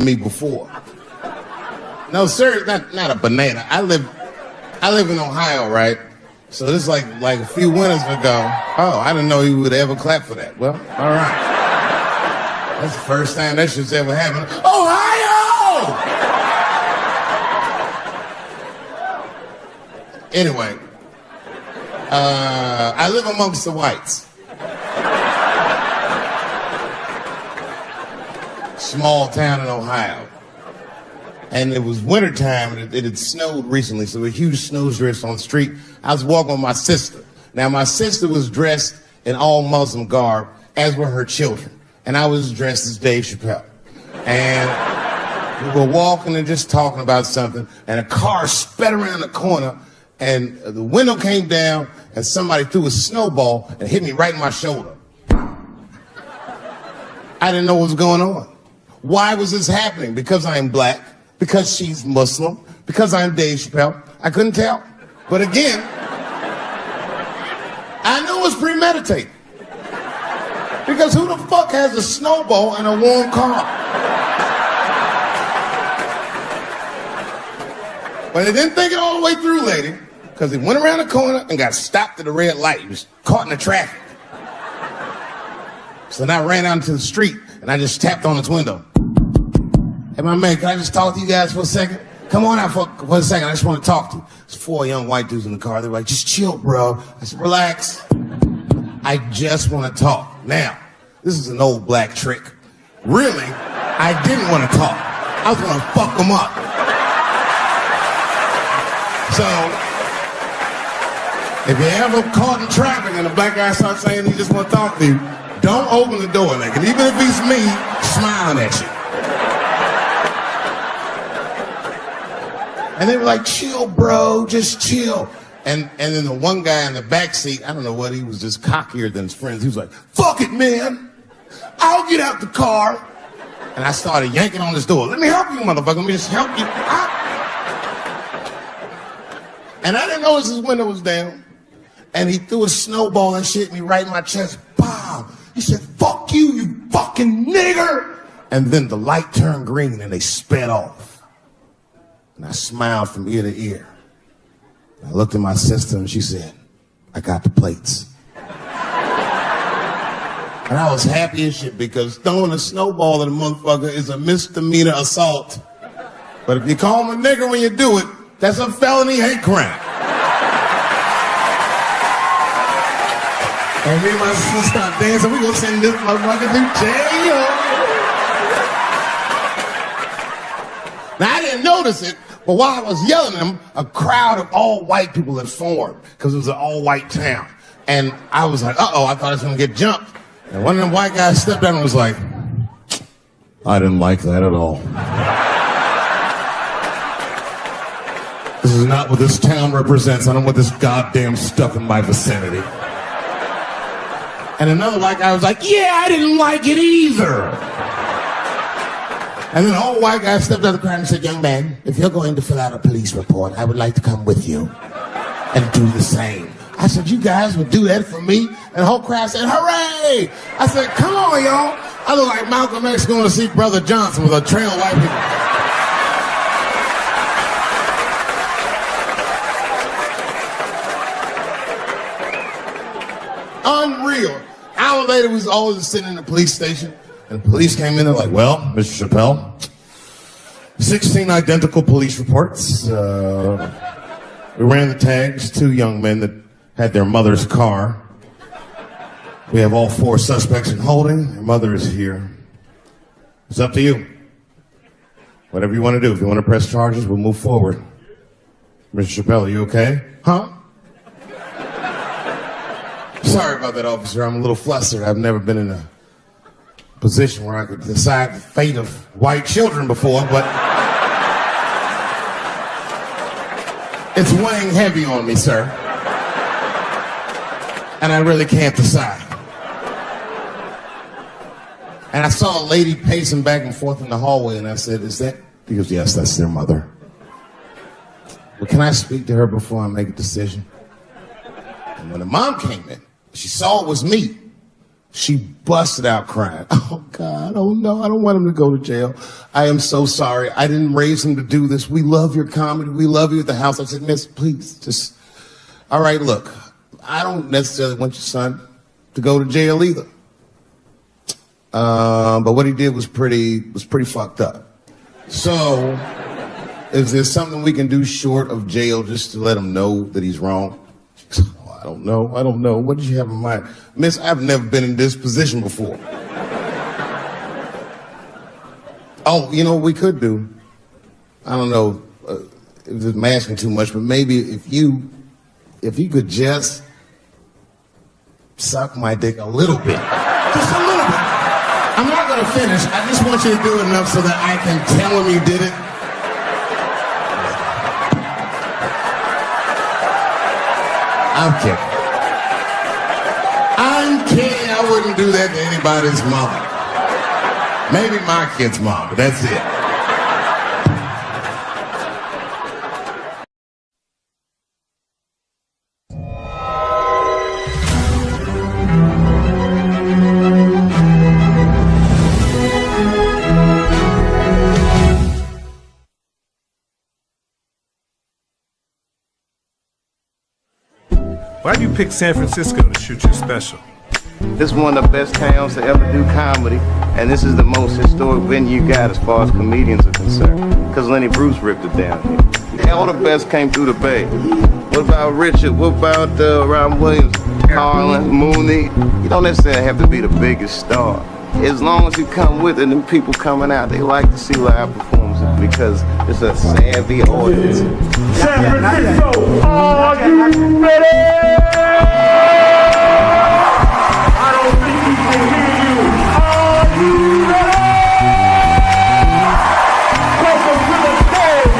me before. No, sir, not a banana. I live in Ohio, right? So this is like a few winters ago. Oh, I didn't know you would ever clap for that. Well, all right. That's the first time that shit's ever happened. Ohio! Anyway, I live amongst the whites. Small town in Ohio. And it was wintertime, and it had snowed recently, so there were huge snowdrifts on the street. I was walking with my sister. Now, my sister was dressed in all Muslim garb, as were her children. And I was dressed as Dave Chappelle. And we were walking and just talking about something, and a car sped around the corner, and the window came down, and somebody threw a snowball and hit me right in my shoulder. I didn't know what was going on. Why was this happening? Because I'm black? Because she's Muslim? Because I'm Dave Chappelle? I couldn't tell. But again, I knew it was premeditated. Because who the fuck has a snowball in a warm car? But they didn't think it all the way through, lady, because he went around the corner and got stopped at a red light. He was caught in the traffic. So then I ran out into the street and I just tapped on his window. Hey, my man, can I just talk to you guys for a second? Come on out for a second. I just want to talk to you. There's 4 young white dudes in the car. They're like, just chill, bro. I said, relax. I just want to talk. Now, this is an old black trick. Really, I didn't want to talk. I was going to fuck them up. So, if you're ever caught in traffic and a black guy starts saying he just want to talk to you, don't open the door, nigga. Even if he's me, smiling at you. And they were like, chill, bro, just chill. And then the one guy in the back seat, I don't know what, he was just cockier than his friends. He was like, fuck it, man. I'll get out the car. And I started yanking on his door. Let me help you, motherfucker. Let me just help you out. And I didn't notice his window was down. And he threw a snowball and shit me right in my chest. Bow. He said, fuck you, you fucking nigger. And then the light turned green and they sped off. And I smiled from ear to ear. I looked at my sister and she said, I got the plates. And I was happy as shit because throwing a snowball at a motherfucker is a misdemeanor assault. But if you call him a nigger when you do it, that's a felony hate crime. And me and my sister start dancing, we gonna send this motherfucker to jail. Now I didn't notice it, but while I was yelling at him, a crowd of all white people had formed because it was an all white town. And I was like, uh-oh, I thought I was gonna get jumped. And one of them white guys stepped down and was like, I didn't like that at all. This is not what this town represents. I don't want this goddamn stuff in my vicinity. And another white guy was like, yeah, I didn't like it either. And then the old white guy stepped out of the crowd and said, young man, if you're going to fill out a police report, I would like to come with you and do the same. I said, you guys would do that for me? And the whole crowd said, hooray! I said, come on, y'all. I look like Malcolm X going to see Brother Johnson with a trail of white people. Unreal. Hour later, we was all just sitting in the police station, and the police came in. They're like, well, Mr. Chappelle, 16 identical police reports. We ran the tags, 2 young men that had their mother's car. We have all 4 suspects in holding. Your mother is here. It's up to you. Whatever you want to do. If you want to press charges, we'll move forward. Mr. Chappelle, are you okay? Huh? Sorry about that, officer. I'm a little flustered. I've never been in a position where I could decide the fate of white children before, but it's weighing heavy on me, sir. And I really can't decide. And I saw a lady pacing back and forth in the hallway, and I said, is that? He goes, yes, that's their mother. Well, can I speak to her before I make a decision? And when the mom came in, she saw it was me. She busted out crying. Oh, God, oh, no, I don't want him to go to jail. I am so sorry. I didn't raise him to do this. We love your comedy. We love you at the house. I said, Miss, please, just, all right, look, I don't necessarily want your son to go to jail either. But what he did was pretty fucked up. So, is there something we can do short of jail just to let him know that he's wrong? I don't know. What did you have in mind? Miss, I've never been in this position before. Oh, you know what we could do? I don't know if I'm asking too much, but maybe if you could just suck my dick a little bit. Just a little bit. I'm not going to finish. I just want you to do it enough so that I can tell him you did it. I'm kidding. I wouldn't do that to anybody's mother. Maybe my kid's mom, but that's it. Why'd you pick San Francisco to shoot your special? This is one of the best towns to ever do comedy, and this is the most historic venue you got as far as comedians are concerned, because Lenny Bruce ripped it down here. Yeah, all the best came through the Bay. What about Richard? What about Robin Williams, Carlin, Mooney? You don't necessarily have to be the biggest star. As long as you come with it and people coming out, they like to see live performances because it's a savvy audience. San Francisco, are you ready? I don't think we can hear you. Are you ready? Welcome to the stage.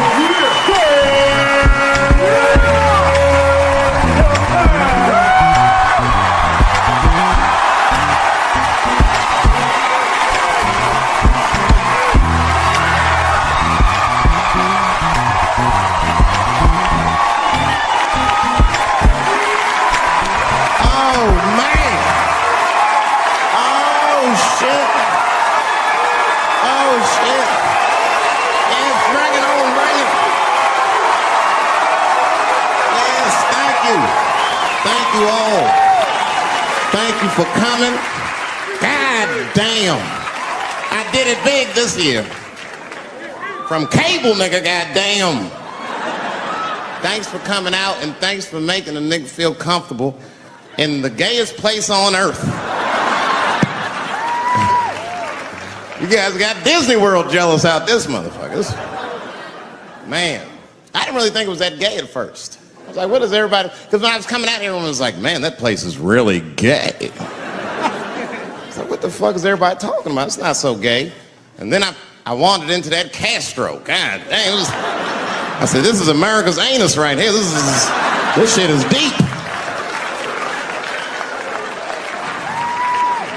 Thank you all. Thank you for coming. God damn. I did it big this year. From cable, nigga, goddamn. Thanks for coming out and thanks for making a nigga feel comfortable in the gayest place on earth. You guys got Disney World jealous out this motherfuckers. Man, I didn't really think it was that gay at first. I was like, what is everybody? Because when I was coming out here, everyone was like, man, that place is really gay. I was like, what the fuck is everybody talking about? It's not so gay. And then I wandered into that Castro. God dang, I said, this is America's anus right here. This shit is deep.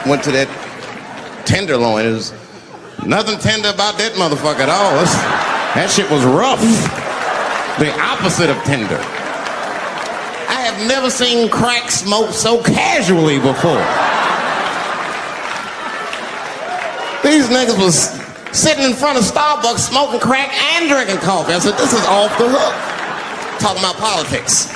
Went to that Tenderloin. It was nothing tender about that motherfucker at all. That shit was rough. The opposite of tender. I have never seen crack smoked so casually before. These niggas was sitting in front of Starbucks smoking crack and drinking coffee. I said, this is off the hook. Talking about politics.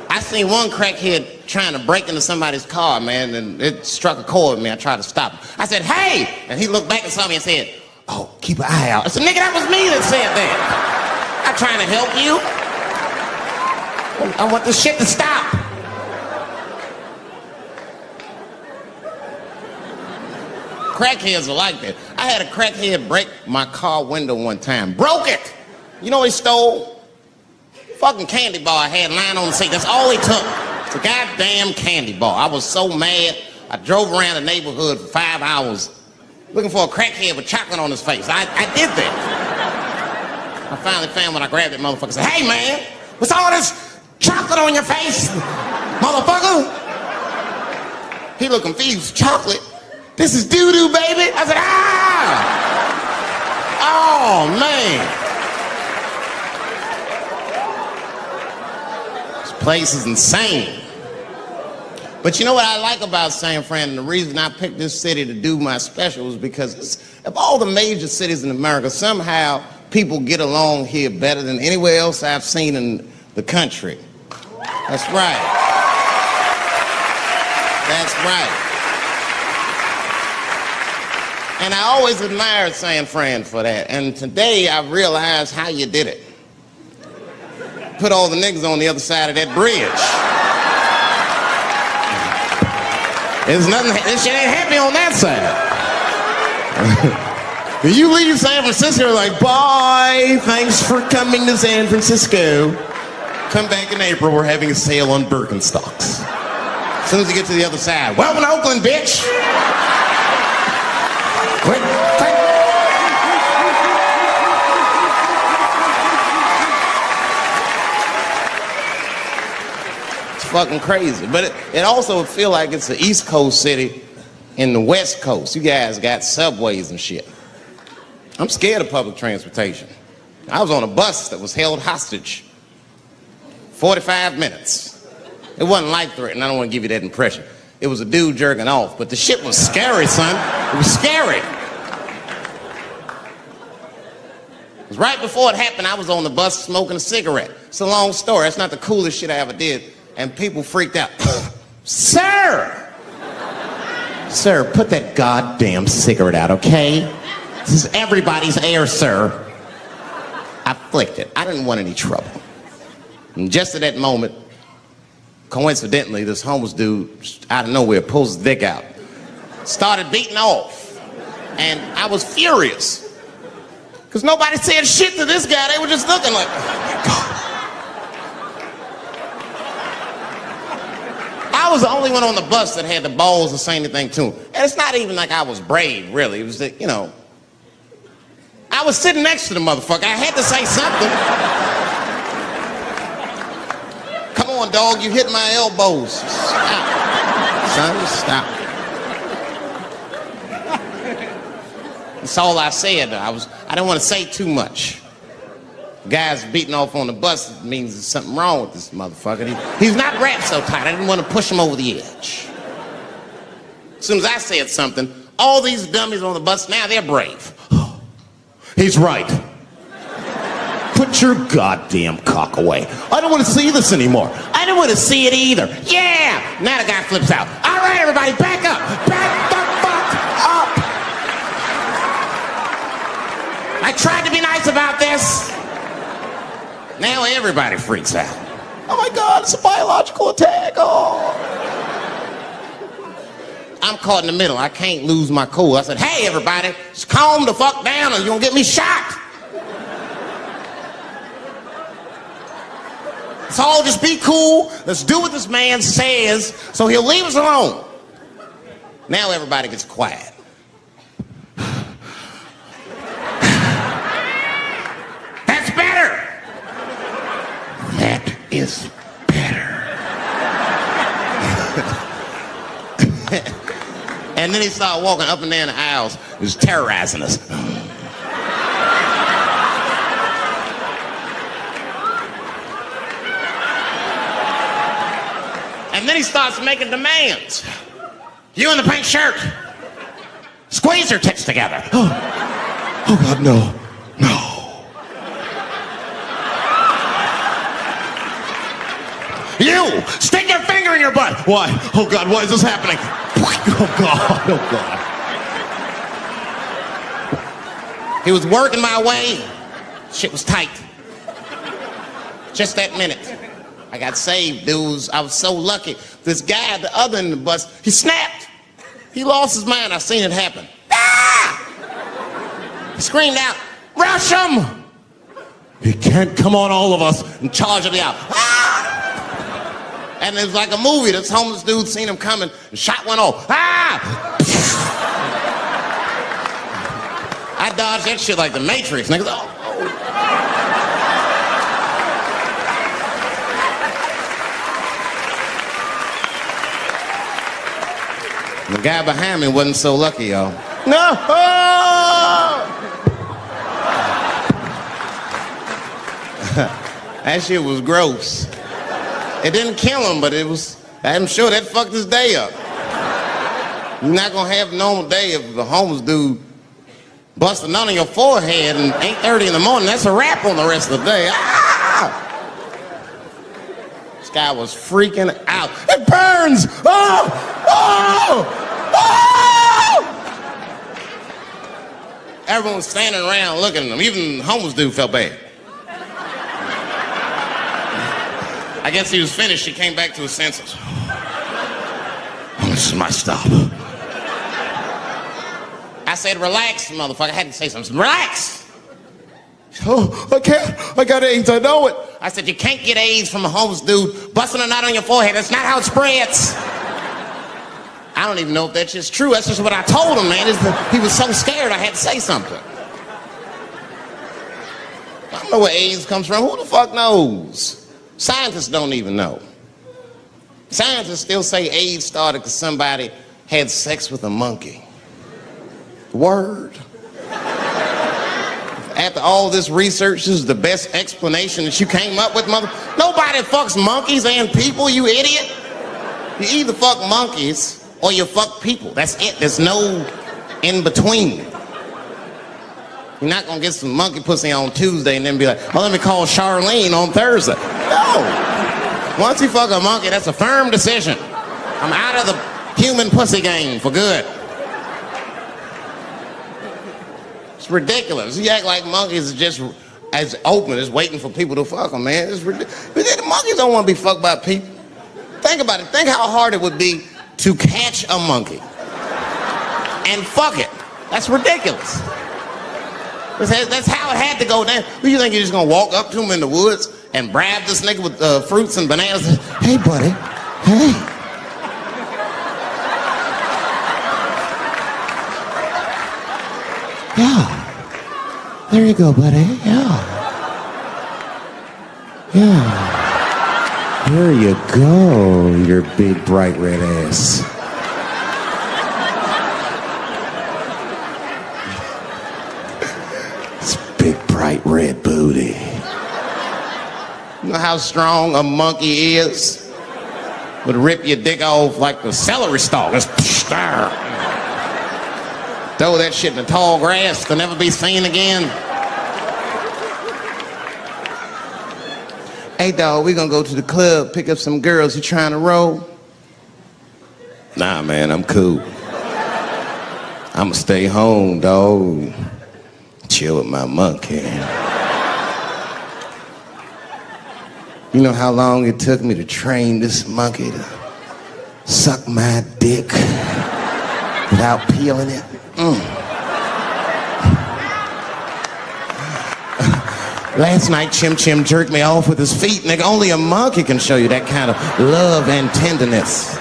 I seen one crackhead trying to break into somebody's car, man, and it struck a chord with me. I tried to stop him. I said, hey! And he looked back and saw me and said, oh, keep an eye out. I said, nigga, that was me that said that. I'm trying to help you. I want this shit to stop. Crackheads are like that. I had a crackhead break my car window one time. Broke it! You know what he stole? Fucking candy bar I had lying on the seat. That's all he took. It's a goddamn candy bar. I was so mad. I drove around the neighborhood for 5 hours looking for a crackhead with chocolate on his face. I did that. I finally found when I grabbed that motherfucker and said, hey man, what's all this chocolate on your face, motherfucker? He looked confused. Chocolate? This is doo-doo, baby. I said, ah! Oh, man. Place is insane. But you know what I like about San Fran, and the reason I picked this city to do my special is because of all the major cities in America, somehow people get along here better than anywhere else I've seen in the country. That's right. That's right. And I always admired San Fran for that. And today I realized how you did it. Put all the niggas on the other side of that bridge. There's nothing, this shit ain't happening on that side. You leave San Francisco like, bye, thanks for coming to San Francisco. Come back in April, we're having a sale on Birkenstocks. As soon as you get to the other side, welcome to Oakland, bitch. Quick. Fucking crazy, but it also feel like it's an East Coast city in the West Coast. You guys got subways and shit. I'm scared of public transportation. I was on a bus that was held hostage 45 minutes. It wasn't life-threatening. I don't want to give you that impression. It was a dude jerking off, but the shit was scary, son. It was scary. It was right before it happened. I was on the bus smoking a cigarette. It's a long story. It's not the coolest shit I ever did. And people freaked out. Sir! Sir, put that goddamn cigarette out, okay? This is everybody's air, sir. I flicked it. I didn't want any trouble. And just at that moment, coincidentally, this homeless dude, out of nowhere, pulls his dick out. Started beating off. And I was furious. Because nobody said shit to this guy. They were just looking like, oh my God. I was the only one on the bus that had the balls to say anything to him. And it's not even like I was brave, really. It was that, you know, I was sitting next to the motherfucker. I had to say something. Come on, dog, you hit my elbows. Stop. Son, stop. That's all I said. I didn't want to say too much. Guys beating off on the bus means there's something wrong with this motherfucker. He's not wrapped so tight. I didn't want to push him over the edge. As soon as I said something, all these dummies on the bus, now they're brave. He's right. Put your goddamn cock away. I don't want to see this anymore. I don't want to see it either. Yeah! Now the guy flips out. All right, everybody, back up. Back the fuck up. I tried to be nice about this. Now everybody freaks out. Oh my God, it's a biological attack. Oh. I'm caught in the middle. I can't lose my cool. I said, hey, everybody, just calm the fuck down or you're going to get me shot. So all just be cool. Let's do what this man says so he'll leave us alone. Now everybody gets quiet. That's better. That is better. And then he started walking up and down the aisles. He was terrorizing us. And then he starts making demands. You in the pink shirt, squeeze your tits together. Oh God, no, no. You, stick your finger in your butt. Why? Oh God, why is this happening? Oh God, oh God. He was working my way. Shit was tight. Just that minute. I got saved, dudes. I was so lucky. This guy at the other end of the bus, he snapped. He lost his mind. I seen it happen. Ah! He screamed out, rush him! He can't come on all of us and charge it out. Ah! And it was like a movie. This homeless dude seen him coming and shot one off. Ah! I dodged that shit like the Matrix. Niggas, oh. The guy behind me wasn't so lucky, y'all. No! That shit was gross. It didn't kill him, but I'm sure that fucked his day up. You're not gonna have a normal day if a homeless dude busts a nut on your forehead and 8:30 in the morning. That's a wrap on the rest of the day. Ah! This guy was freaking out. It burns! Oh! Oh! Oh! Everyone was standing around looking at him. Even the homeless dude felt bad. I guess he was finished. He came back to his senses. Oh, this is my stop. I said, relax, motherfucker. I had to say something. Relax. Oh, I can't. I got AIDS. I know it. I said, you can't get AIDS from a homeless dude busting a knot on your forehead. That's not how it spreads. I don't even know if that's just true. That's just what I told him, man. He was so scared I had to say something. I don't know where AIDS comes from. Who the fuck knows? Scientists don't even know. Scientists still say AIDS started because somebody had sex with a monkey. Word. After all this research, this is the best explanation that you came up with, mother. Nobody fucks monkeys and people, you idiot. You either fuck monkeys or you fuck people. That's it. There's no in between. You're not gonna get some monkey pussy on Tuesday and then be like, oh, let me call Charlene on Thursday. No. Once you fuck a monkey, that's a firm decision. I'm out of the human pussy game for good. It's ridiculous. You act like monkeys are just as open as waiting for people to fuck them, man. It's ridiculous. The monkeys don't want to be fucked by people. Think about it. Think how hard it would be to catch a monkey and fuck it. That's ridiculous. That's how it had to go down. Who you think you're just gonna walk up to him in the woods and brab this nigga with fruits and bananas? Hey, buddy. Hey. Yeah. There you go, buddy. Yeah. Yeah. There you go, your big bright red ass. Big bright red booty. You know how strong a monkey is? Would rip your dick off like the celery stalk. Just throw that shit in the tall grass to never be seen again. Hey dog, we gonna go to the club, pick up some girls. You trying to roll? Nah man, I'm cool. I'ma stay home, dog. Chill with my monkey. You know how long it took me to train this monkey to suck my dick without peeling it? Last night, Chim Chim jerked me off with his feet, nigga. Only a monkey can show you that kind of love and tenderness.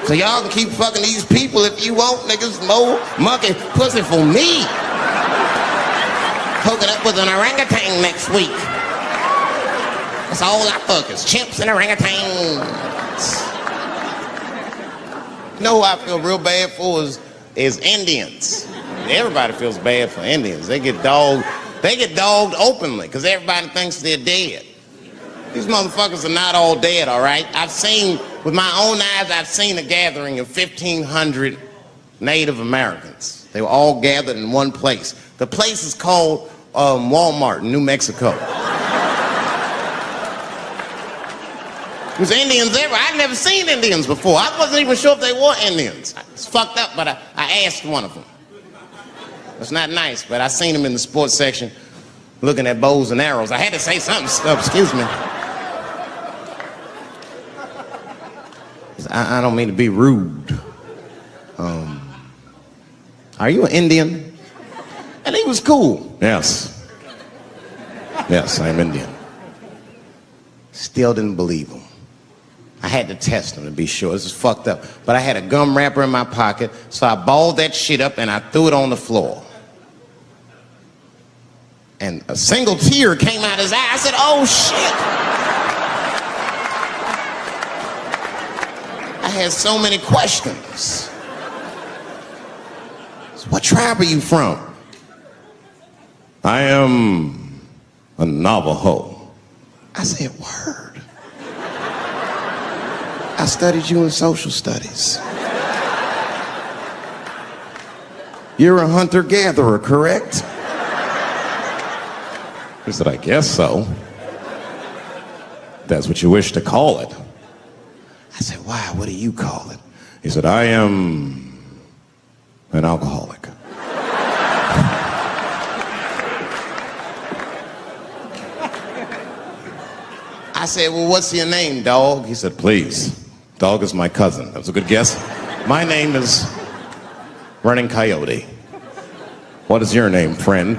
So y'all can keep fucking these people if you want, niggas. More monkey pussy for me. Hooking up with an orangutan next week. That's all I fuck is chimps and orangutans. You know who I feel real bad for is Indians. Everybody feels bad for Indians. They get dogged openly because everybody thinks they're dead. These motherfuckers are not all dead, all right? With my own eyes, I've seen a gathering of 1,500 Native Americans. They were all gathered in one place. The place is called Walmart in New Mexico. There's Indians there. I'd never seen Indians before. I wasn't even sure if they were Indians. It's fucked up, but I asked one of them. It's not nice, but I seen him in the sports section looking at bows and arrows. I had to say something. Excuse me. I don't mean to be rude. Are you an Indian? And he was cool. Yes. Yes, I'm Indian. Still didn't believe him. I had to test him to be sure. This is fucked up. But I had a gum wrapper in my pocket, so I balled that shit up and I threw it on the floor. And a single tear came out his eye. I said, oh shit. I had so many questions. So what tribe are you from? I am a Navajo. I said, word. I studied you in social studies. You're a hunter-gatherer, correct? He said, I guess so. That's what you wish to call it. I said, why? What do you call it? He said, I am an alcoholic. I said, well, what's your name, dog? He said, please. Dog is my cousin. That was a good guess. My name is Running Coyote. What is your name, friend?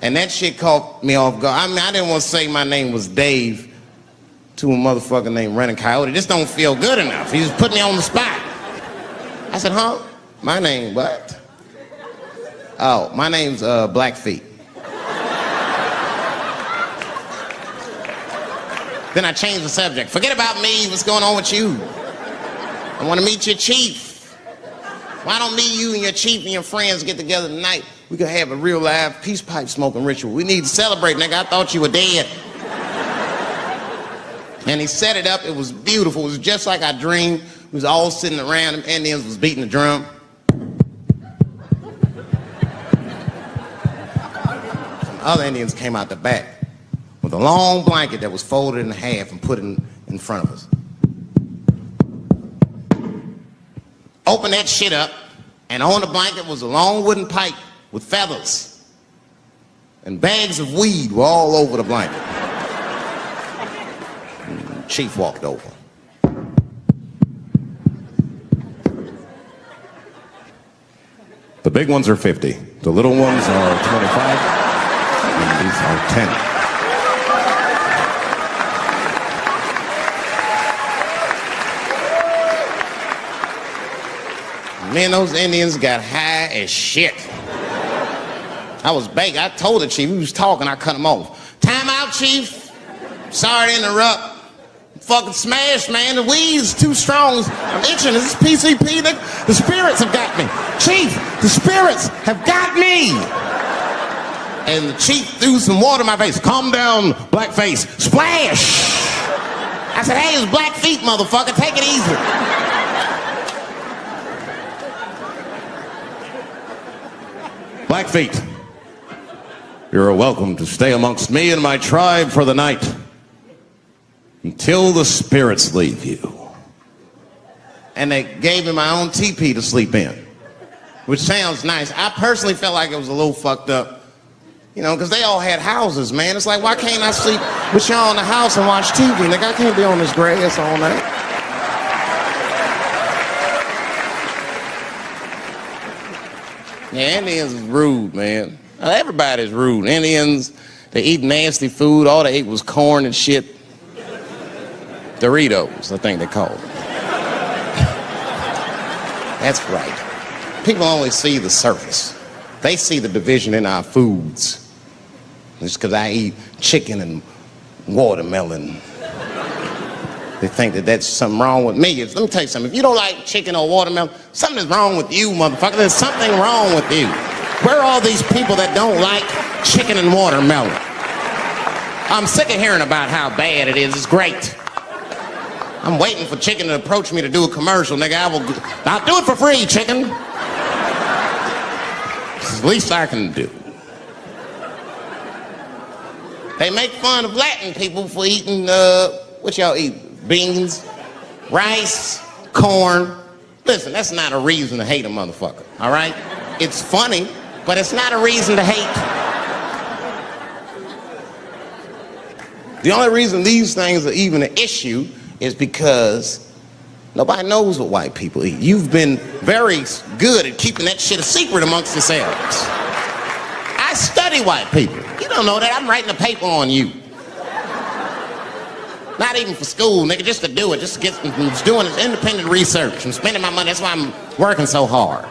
And that shit caught me off guard. I mean, I didn't want to say my name was Dave to a motherfucker named Running Coyote. This don't feel good enough. He just put me on the spot. I said, huh? My name, what? Oh, my name's Blackfeet. Then I changed the subject. Forget about me. What's going on with you? I want to meet your chief. Why don't me, you, and your chief and your friends get together tonight? We could have a real live peace pipe smoking ritual. We need to celebrate, nigga. I thought you were dead. And he set it up. It was beautiful. It was just like I dreamed. We was all sitting around. Them Indians was beating the drum. Some other Indians came out the back with a long blanket that was folded in half and put in front of us. Open that shit up, and on the blanket was a long wooden pipe with feathers. And bags of weed were all over the blanket. And Chief walked over. The big ones are 50. The little ones are 25. And these are 10. Man, those Indians got high as shit. I was baked. I told the chief, he was talking, I cut him off. Time out, chief. Sorry to interrupt. I'm fucking smashed, man. The weed's too strong. I'm itching. This is PCP. The spirits have got me. Chief, the spirits have got me. And the chief threw some water in my face. Calm down, blackface. Splash! I said, hey, it's Blackfeet, motherfucker. Take it easy. Blackfeet, you're welcome to stay amongst me and my tribe for the night until the spirits leave you. And they gave me my own teepee to sleep in, which sounds nice. I personally felt like it was a little fucked up, you know, because they all had houses, man. It's like, why can't I sleep with y'all in the house and watch TV? Nigga, I can't be on this grass all night. Yeah, Indians is rude, man. Everybody's rude. Indians, they eat nasty food. All they ate was corn and shit. Doritos, I think they call it. That's right. People only see the surface. They see the division in our foods. Just because I eat chicken and watermelon. They think that that's something wrong with me. Let me tell you something. If you don't like chicken or watermelon, something's wrong with you, motherfucker. There's something wrong with you. Where are all these people that don't like chicken and watermelon? I'm sick of hearing about how bad it is. It's great. I'm waiting for chicken to approach me to do a commercial, nigga. I'll do it for free, chicken. It's the least I can do. They make fun of Latin people for eating, what y'all eat? Beans, rice, corn. Listen, that's not a reason to hate a motherfucker, all right? It's funny, but it's not a reason to hate. The only reason these things are even an issue is because nobody knows what white people eat. You've been very good at keeping that shit a secret amongst yourselves. I study white people. You don't know that. I'm writing a paper on you. Not even for school, nigga, just to do it. Just to get doing this independent research. I'm spending my money. That's why I'm working so hard.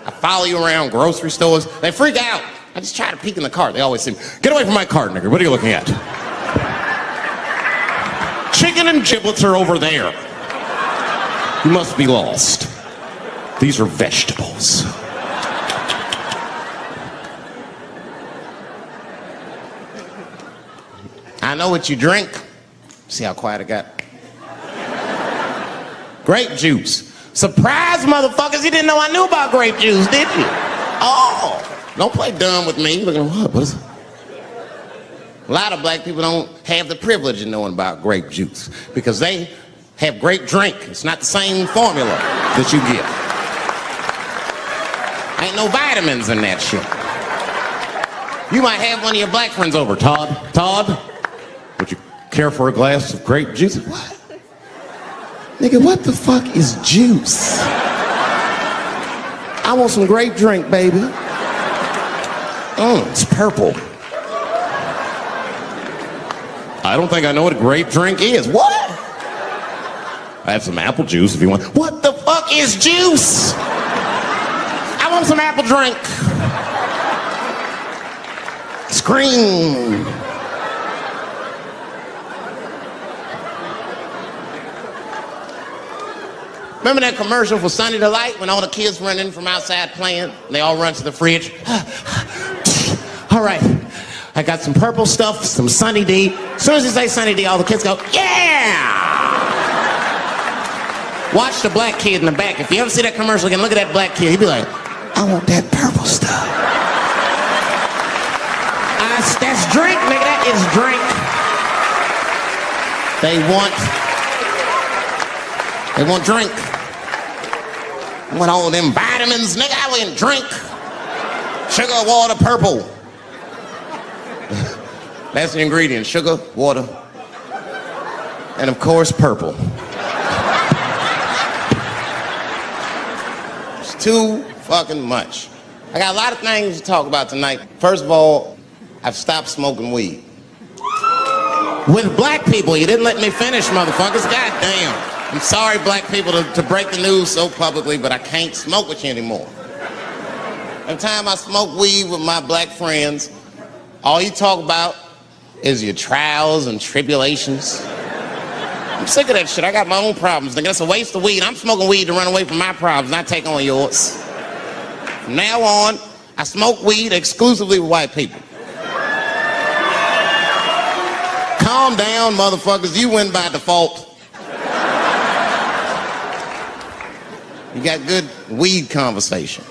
I follow you around grocery stores. They freak out. I just try to peek in the cart. They always say, get away from my cart, nigga. What are you looking at? Chicken and giblets are over there. You must be lost. These are vegetables. I know what you drink. See how quiet it got? Grape juice. Surprise, motherfuckers, you didn't know I knew about grape juice, did you? Oh, don't play dumb with me. Looking, what is it? A lot of black people don't have the privilege of knowing about grape juice because they have grape drink. It's not the same formula that you get. Ain't no vitamins in that shit. You might have one of your black friends over. Todd, would you care for a glass of grape juice? What? Nigga, what the fuck is juice? I want some grape drink, baby. It's purple. I don't think I know what a grape drink is. What? I have some apple juice if you want. What the fuck is juice? I want some apple drink. Scream. Remember that commercial for Sunny Delight when all the kids run in from outside playing? They all run to the fridge. All right, I got some purple stuff, some Sunny D. As soon as you say Sunny D, all the kids go, yeah! Watch the black kid in the back. If you ever see that commercial again, look at that black kid. He'd be like, I want that purple stuff. That's drink, nigga. That is drink. They want drink. I want all them vitamins, nigga. I want drink. Sugar, water, purple. That's the ingredient. Sugar, water, and of course, purple. It's too fucking much. I got a lot of things to talk about tonight. First of all, I've stopped smoking weed. With black people, you didn't let me finish, motherfuckers. God damn. I'm sorry, black people, to break the news so publicly, but I can't smoke with you anymore. Every time I smoke weed with my black friends, all you talk about is your trials and tribulations. I'm sick of that shit. I got my own problems. Nigga, that's a waste of weed. I'm smoking weed to run away from my problems, not take on yours. From now on, I smoke weed exclusively with white people. Calm down, motherfuckers. You win by default. You got good weed conversation.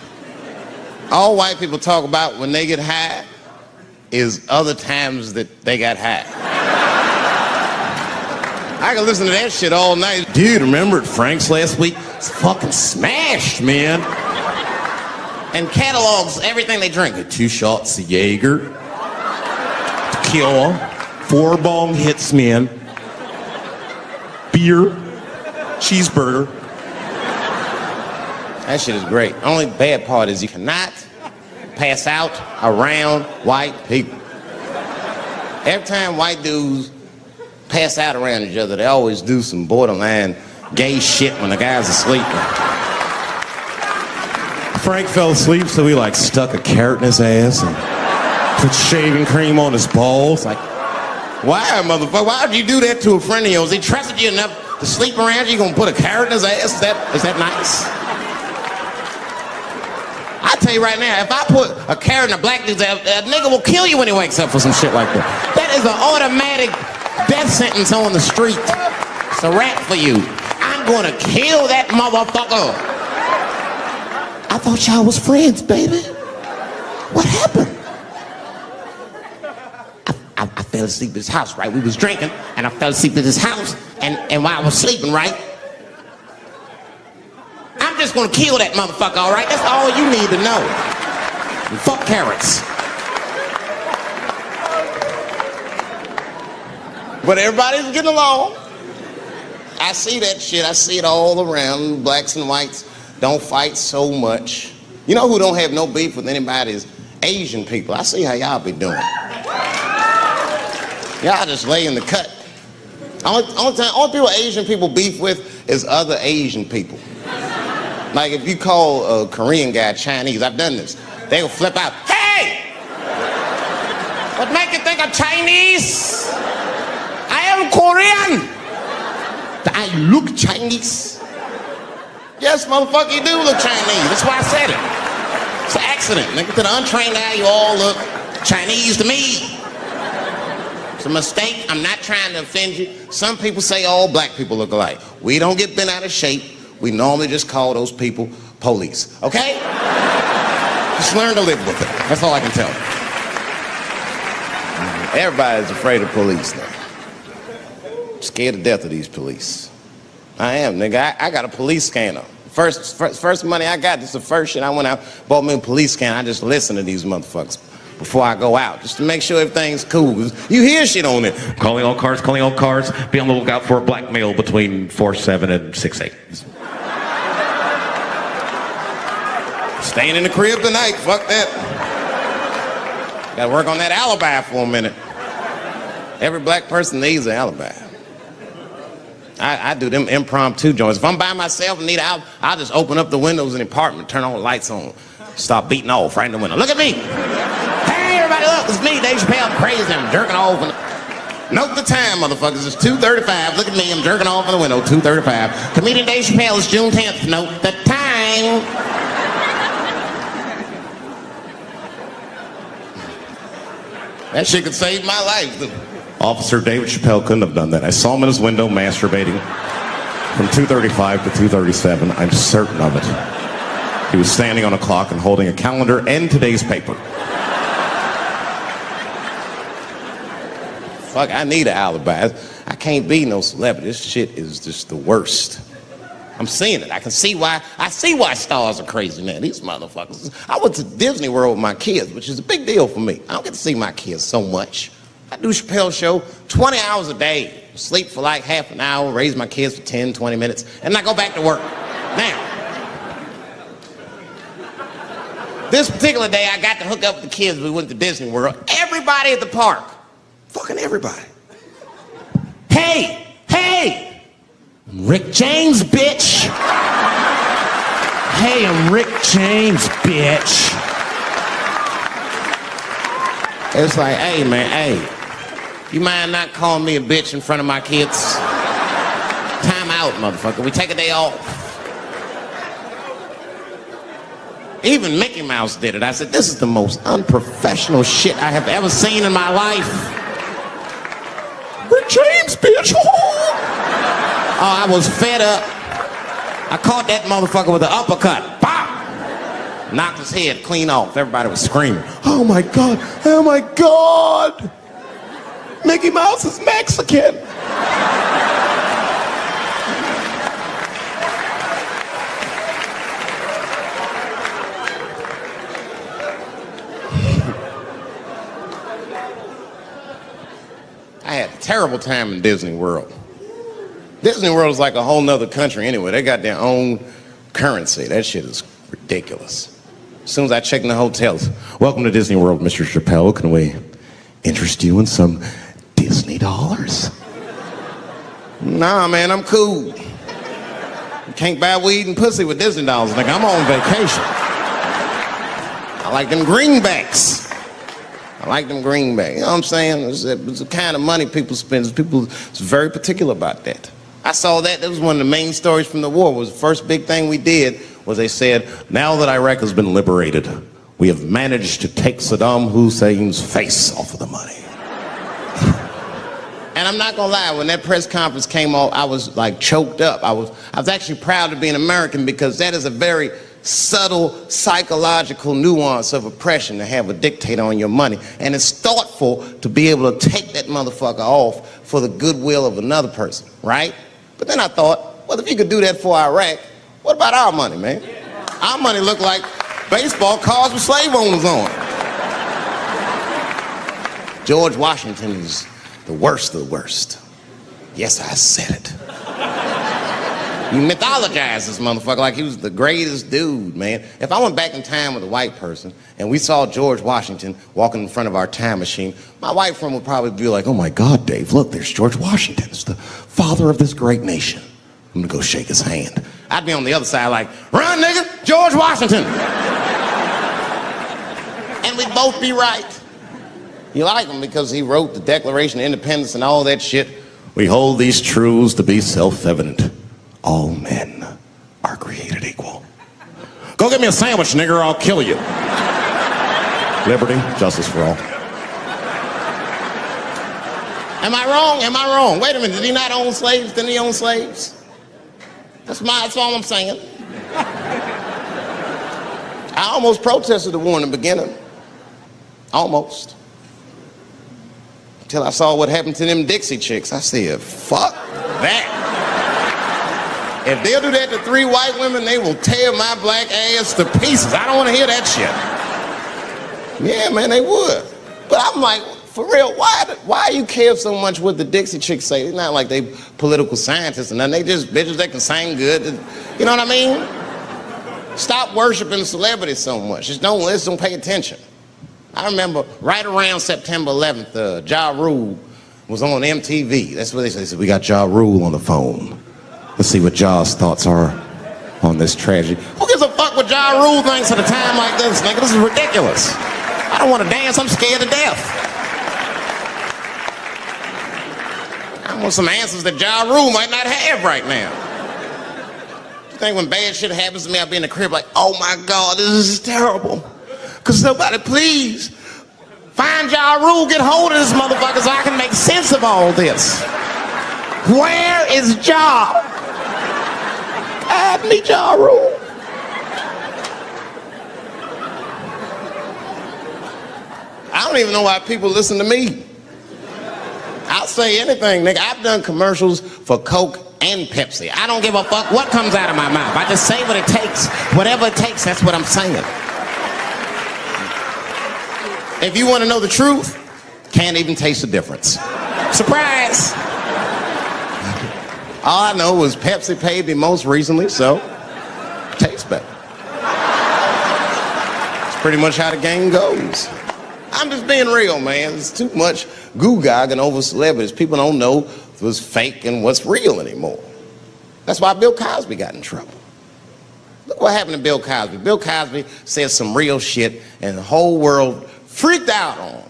All white people talk about when they get high is other times that they got high. I can listen to that shit all night. Dude, remember at Frank's last week? It's fucking smashed, man. And catalogs everything they drink. 2 shots of Jaeger, tequila, 4 bong hits, man, beer, cheeseburger. That shit is great. Only bad part is you cannot pass out around white people. Every time white dudes pass out around each other, they always do some borderline gay shit when the guy's asleep. Frank fell asleep, so he like stuck a carrot in his ass and put shaving cream on his balls. Like, why, motherfucker? Why would you do that to a friend of yours? He trusted you enough to sleep around you. You gonna put a carrot in his ass? Is that nice? I tell you right now, if I put a carrot in a black dude's ass, a nigga will kill you when he wakes up for some shit like that. That is an automatic death sentence on the street. It's a rap for you. I'm gonna kill that motherfucker. I thought y'all was friends, baby. What happened? I fell asleep at his house, right? We was drinking, and I fell asleep at his house, and while I was sleeping, right? I'm just gonna kill that motherfucker, all right? That's all you need to know. And fuck carrots. But everybody's getting along. I see that shit. I see it all around. Blacks and whites don't fight so much. You know who don't have no beef with anybody is Asian people. I see how y'all be doing. Y'all just lay in the cut. Only people Asian people beef with is other Asian people. Like if you call a Korean guy Chinese, I've done this. They will flip out. Hey! What make you think I'm Chinese? I am Korean. I look Chinese. Yes, motherfucker, you do look Chinese. That's why I said it. It's an accident. Nigga, to the untrained eye, you all look Chinese to me. It's a mistake. I'm not trying to offend you. Some people say all black people look alike. We don't get bent out of shape. We normally just call those people police, okay? Just learn to live with it. That's all I can tell you. Everybody's afraid of police now. Scared to death of these police. I am, nigga. I got a police scanner. First money I got, this is the first shit I went out, bought me a police scanner. I just listen to these motherfuckers before I go out, just to make sure everything's cool. You hear shit on it. Calling all cars, be on the lookout for a black male between 4'7" and 6'8". Staying in the crib tonight, fuck that. Gotta work on that alibi for a minute. Every black person needs an alibi. I do them impromptu joints. If I'm by myself and need an alibi, I'll just open up the windows in the apartment, turn all the lights on, start beating off right in the window. Look at me. Hey, everybody, look, it's me, Dave Chappelle. I'm crazy, I'm jerking off. Note the time, motherfuckers. It's 2:35. Look at me, I'm jerking off in the window, 2:35. Comedian Dave Chappelle, it's June 10th. Note the time. That shit could save my life. Officer David Chappelle couldn't have done that. I saw him in his window masturbating from 2:35 to 2:37. I'm certain of it. He was standing on a clock and holding a calendar and today's paper. Fuck, I need an alibi. I can't be no celebrity. This shit is just the worst. I'm seeing it. I see why stars are crazy now. These motherfuckers. I went to Disney World with my kids, which is a big deal for me. I don't get to see my kids so much. I do Chappelle show 20 hours a day. Sleep for like half an hour, raise my kids for 10, 20 minutes, and I go back to work. Now, this particular day, I got to hook up with the kids. We went to Disney World. Everybody at the park. Fucking everybody. Hey! I'm Rick James, bitch! Hey, I'm Rick James, bitch! It's like, hey, man, hey. You mind not calling me a bitch in front of my kids? Time out, motherfucker. We take a day off. Even Mickey Mouse did it. I said, this is the most unprofessional shit I have ever seen in my life. Rick James, bitch. Oh, I was fed up. I caught that motherfucker with an uppercut. Pop! Knocked his head clean off. Everybody was screaming. Oh my God, oh my God. Mickey Mouse is Mexican. I had a terrible time in Disney World. Disney World is like a whole nother country anyway. They got their own currency. That shit is ridiculous. As soon as I check in the hotels, welcome to Disney World, Mr. Chappelle. Can we interest you in some Disney dollars? Nah, man, I'm cool. You can't buy weed and pussy with Disney dollars. Like, I'm on vacation. I like them greenbacks. You know what I'm saying? It's the kind of money people spend. People is very particular about that. I saw that. That was one of the main stories from the war. Was the first big thing we did was they said, now that Iraq has been liberated, we have managed to take Saddam Hussein's face off of the money. And I'm not gonna lie, when that press conference came off, I was like choked up. I was actually proud to be an American because that is a very subtle psychological nuance of oppression to have a dictator on your money. And it's thoughtful to be able to take that motherfucker off for the goodwill of another person, right? But then I thought, well, if you could do that for Iraq, what about our money, man? Our money looked like baseball cards with slave owners on. George Washington is the worst of the worst. Yes, I said it. You mythologize this motherfucker like he was the greatest dude, man. If I went back in time with a white person and we saw George Washington walking in front of our time machine, my white friend would probably be like, oh my God, Dave, look, there's George Washington. It's the father of this great nation. I'm gonna go shake his hand. I'd be on the other side like, run, nigga, George Washington. And we'd both be right. You like him because he wrote the Declaration of Independence and all that shit. We hold these truths to be self-evident. All men are created equal. Go get me a sandwich, nigger, or I'll kill you. Liberty, justice for all. Am I wrong? Am I wrong? Wait a minute, did he not own slaves? Didn't he own slaves? That's all I'm saying. I almost protested the war in the beginning. Almost. Until I saw what happened to them Dixie chicks. I said, fuck that. If they'll do that to 3 white women, they will tear my black ass to pieces. I don't want to hear that shit. Yeah, man, they would. But I'm like, for real, why you care so much what the Dixie chicks say? It's not like they political scientists and nothing. They just bitches that can sing good. You know what I mean? Stop worshiping celebrities so much. Just don't pay attention. I remember right around September 11th, Ja Rule was on MTV. That's what they said. They said, we got Ja Rule on the phone. Let's see what Ja's thoughts are on this tragedy. Who gives a fuck what Ja Rule thinks at a time like this, nigga? This is ridiculous. I don't want to dance. I'm scared to death. I want some answers that Ja Rule might not have right now. You think when bad shit happens to me, I'll be in the crib like, oh my God, this is terrible. Could somebody please find Ja Rule, get hold of this motherfucker so I can make sense of all this. Where is Ja? I need Ja Rule. I don't even know why people listen to me. I'll say anything, nigga. I've done commercials for Coke and Pepsi. I don't give a fuck what comes out of my mouth. I just say what it takes. Whatever it takes, that's what I'm saying. If you want to know the truth, can't even taste the difference. Surprise! All I know was Pepsi paid me most recently, so tastes better. It's pretty much how the game goes. I'm just being real, man. There's too much goo-gagging over celebrities. People don't know what's fake and what's real anymore. That's why Bill Cosby got in trouble. Look what happened to Bill Cosby. Bill Cosby said some real shit, and the whole world freaked out on him.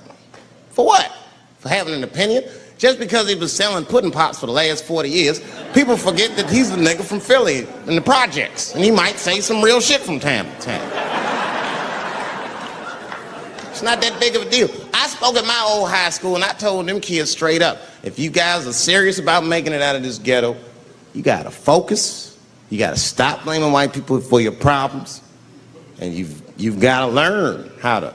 For what? For having an opinion? Just because he was selling pudding pops for the last 40 years, people forget that he's the nigga from Philly in the projects, and he might say some real shit from time to time. It's not that big of a deal. I spoke at my old high school and I told them kids straight up, if you guys are serious about making it out of this ghetto, you gotta focus, you gotta stop blaming white people for your problems, and you've gotta learn how to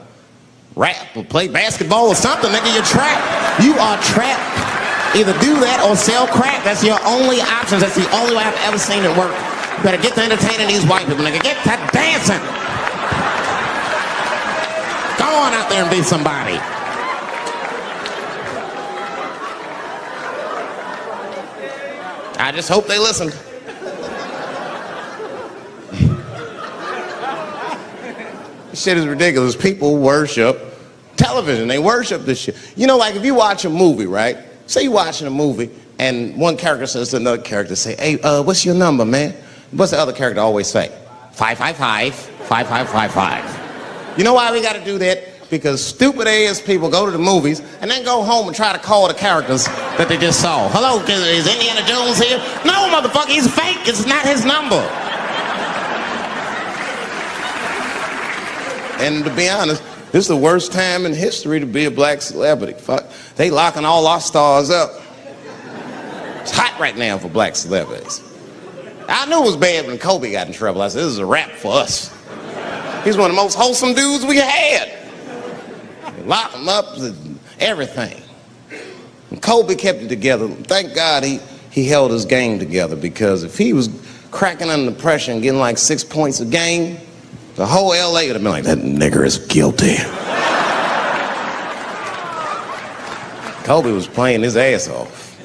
rap or play basketball or something, nigga. You're trapped. You are trapped. Either do that or sell crack. That's your only options. That's the only way I've ever seen it work. You better get to entertaining these white people, nigga. Get to dancing. Go on out there and be somebody. I just hope they listen. This shit is ridiculous. People worship television. They worship this shit. You know, like if you watch a movie, right? Say you're watching a movie and one character says to another character, say, hey, what's your number, man? What's the other character always say? 555, 5555. You know why we gotta do that? Because stupid ass people go to the movies and then go home and try to call the characters that they just saw. Hello, is Indiana Jones here? No, motherfucker, he's fake. It's not his number. And to be honest, this is the worst time in history to be a black celebrity. Fuck, they locking all our stars up. It's hot right now for black celebrities. I knew it was bad when Kobe got in trouble. I said, this is a wrap for us. He's one of the most wholesome dudes we had. They locked him up, everything. And Kobe kept it together. Thank God he held his game together, because if he was cracking under pressure and getting like 6 points a game, the whole LA would have been like, that nigger is guilty. Kobe was playing his ass off.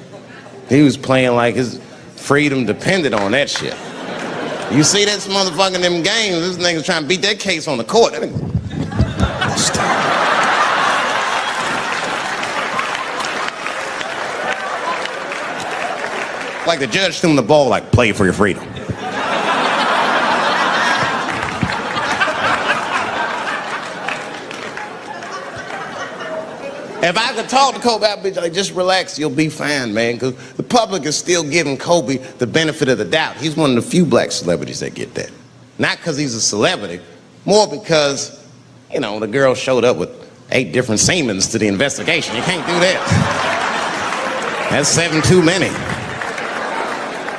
He was playing like his freedom depended on that shit. You see this motherfucker in them games, this nigga's trying to beat that case on the court. That nigga, like the judge threw him the ball, like, play for your freedom. If I could talk to Kobe, I'd be like, just relax, you'll be fine, man. Because the public is still giving Kobe the benefit of the doubt. He's one of the few black celebrities that get that. Not because he's a celebrity, more because, you know, the girl showed up with 8 different semens to the investigation. You can't do that. That's 7 too many.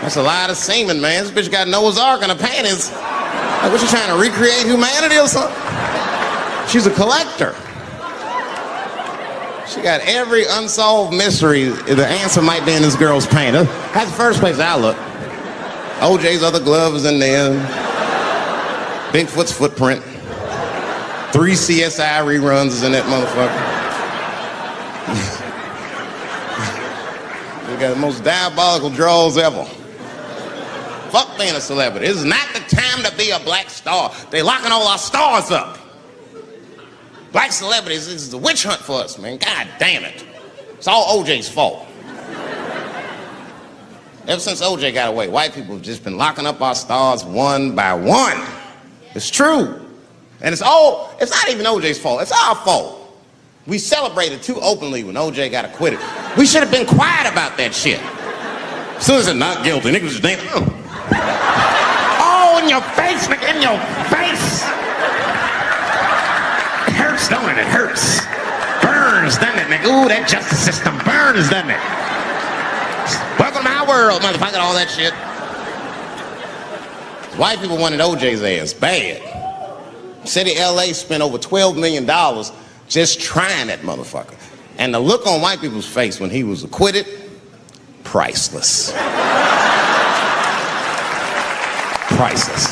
That's a lot of semen, man. This bitch got Noah's Ark in her panties. Like, what, you trying to recreate humanity or something? She's a collector. She got every unsolved mystery. The answer might be in this girl's paint. That's the first place I look. OJ's other glove is in there. Bigfoot's footprint. 3 CSI reruns is in that motherfucker. We got the most diabolical draws ever. Fuck being a celebrity. This is not the time to be a black star. They locking all our stars up. Black celebrities, this is a witch hunt for us, man. God damn it. It's all OJ's fault. Ever since OJ got away, white people have just been locking up our stars one by one. It's true. And it's not even OJ's fault. It's our fault. We celebrated too openly when OJ got acquitted. We should have been quiet about that shit. As soon as it's not guilty, niggas just think, oh, in your face, nigga, in your face. It hurts, don't it? It hurts. Burns, doesn't it, nigga? Ooh, that justice system burns, doesn't it? Welcome to my world, motherfucker, all that shit. White people wanted OJ's ass bad. City of LA spent over $12 million just trying that motherfucker. And the look on white people's face when he was acquitted, priceless. Priceless.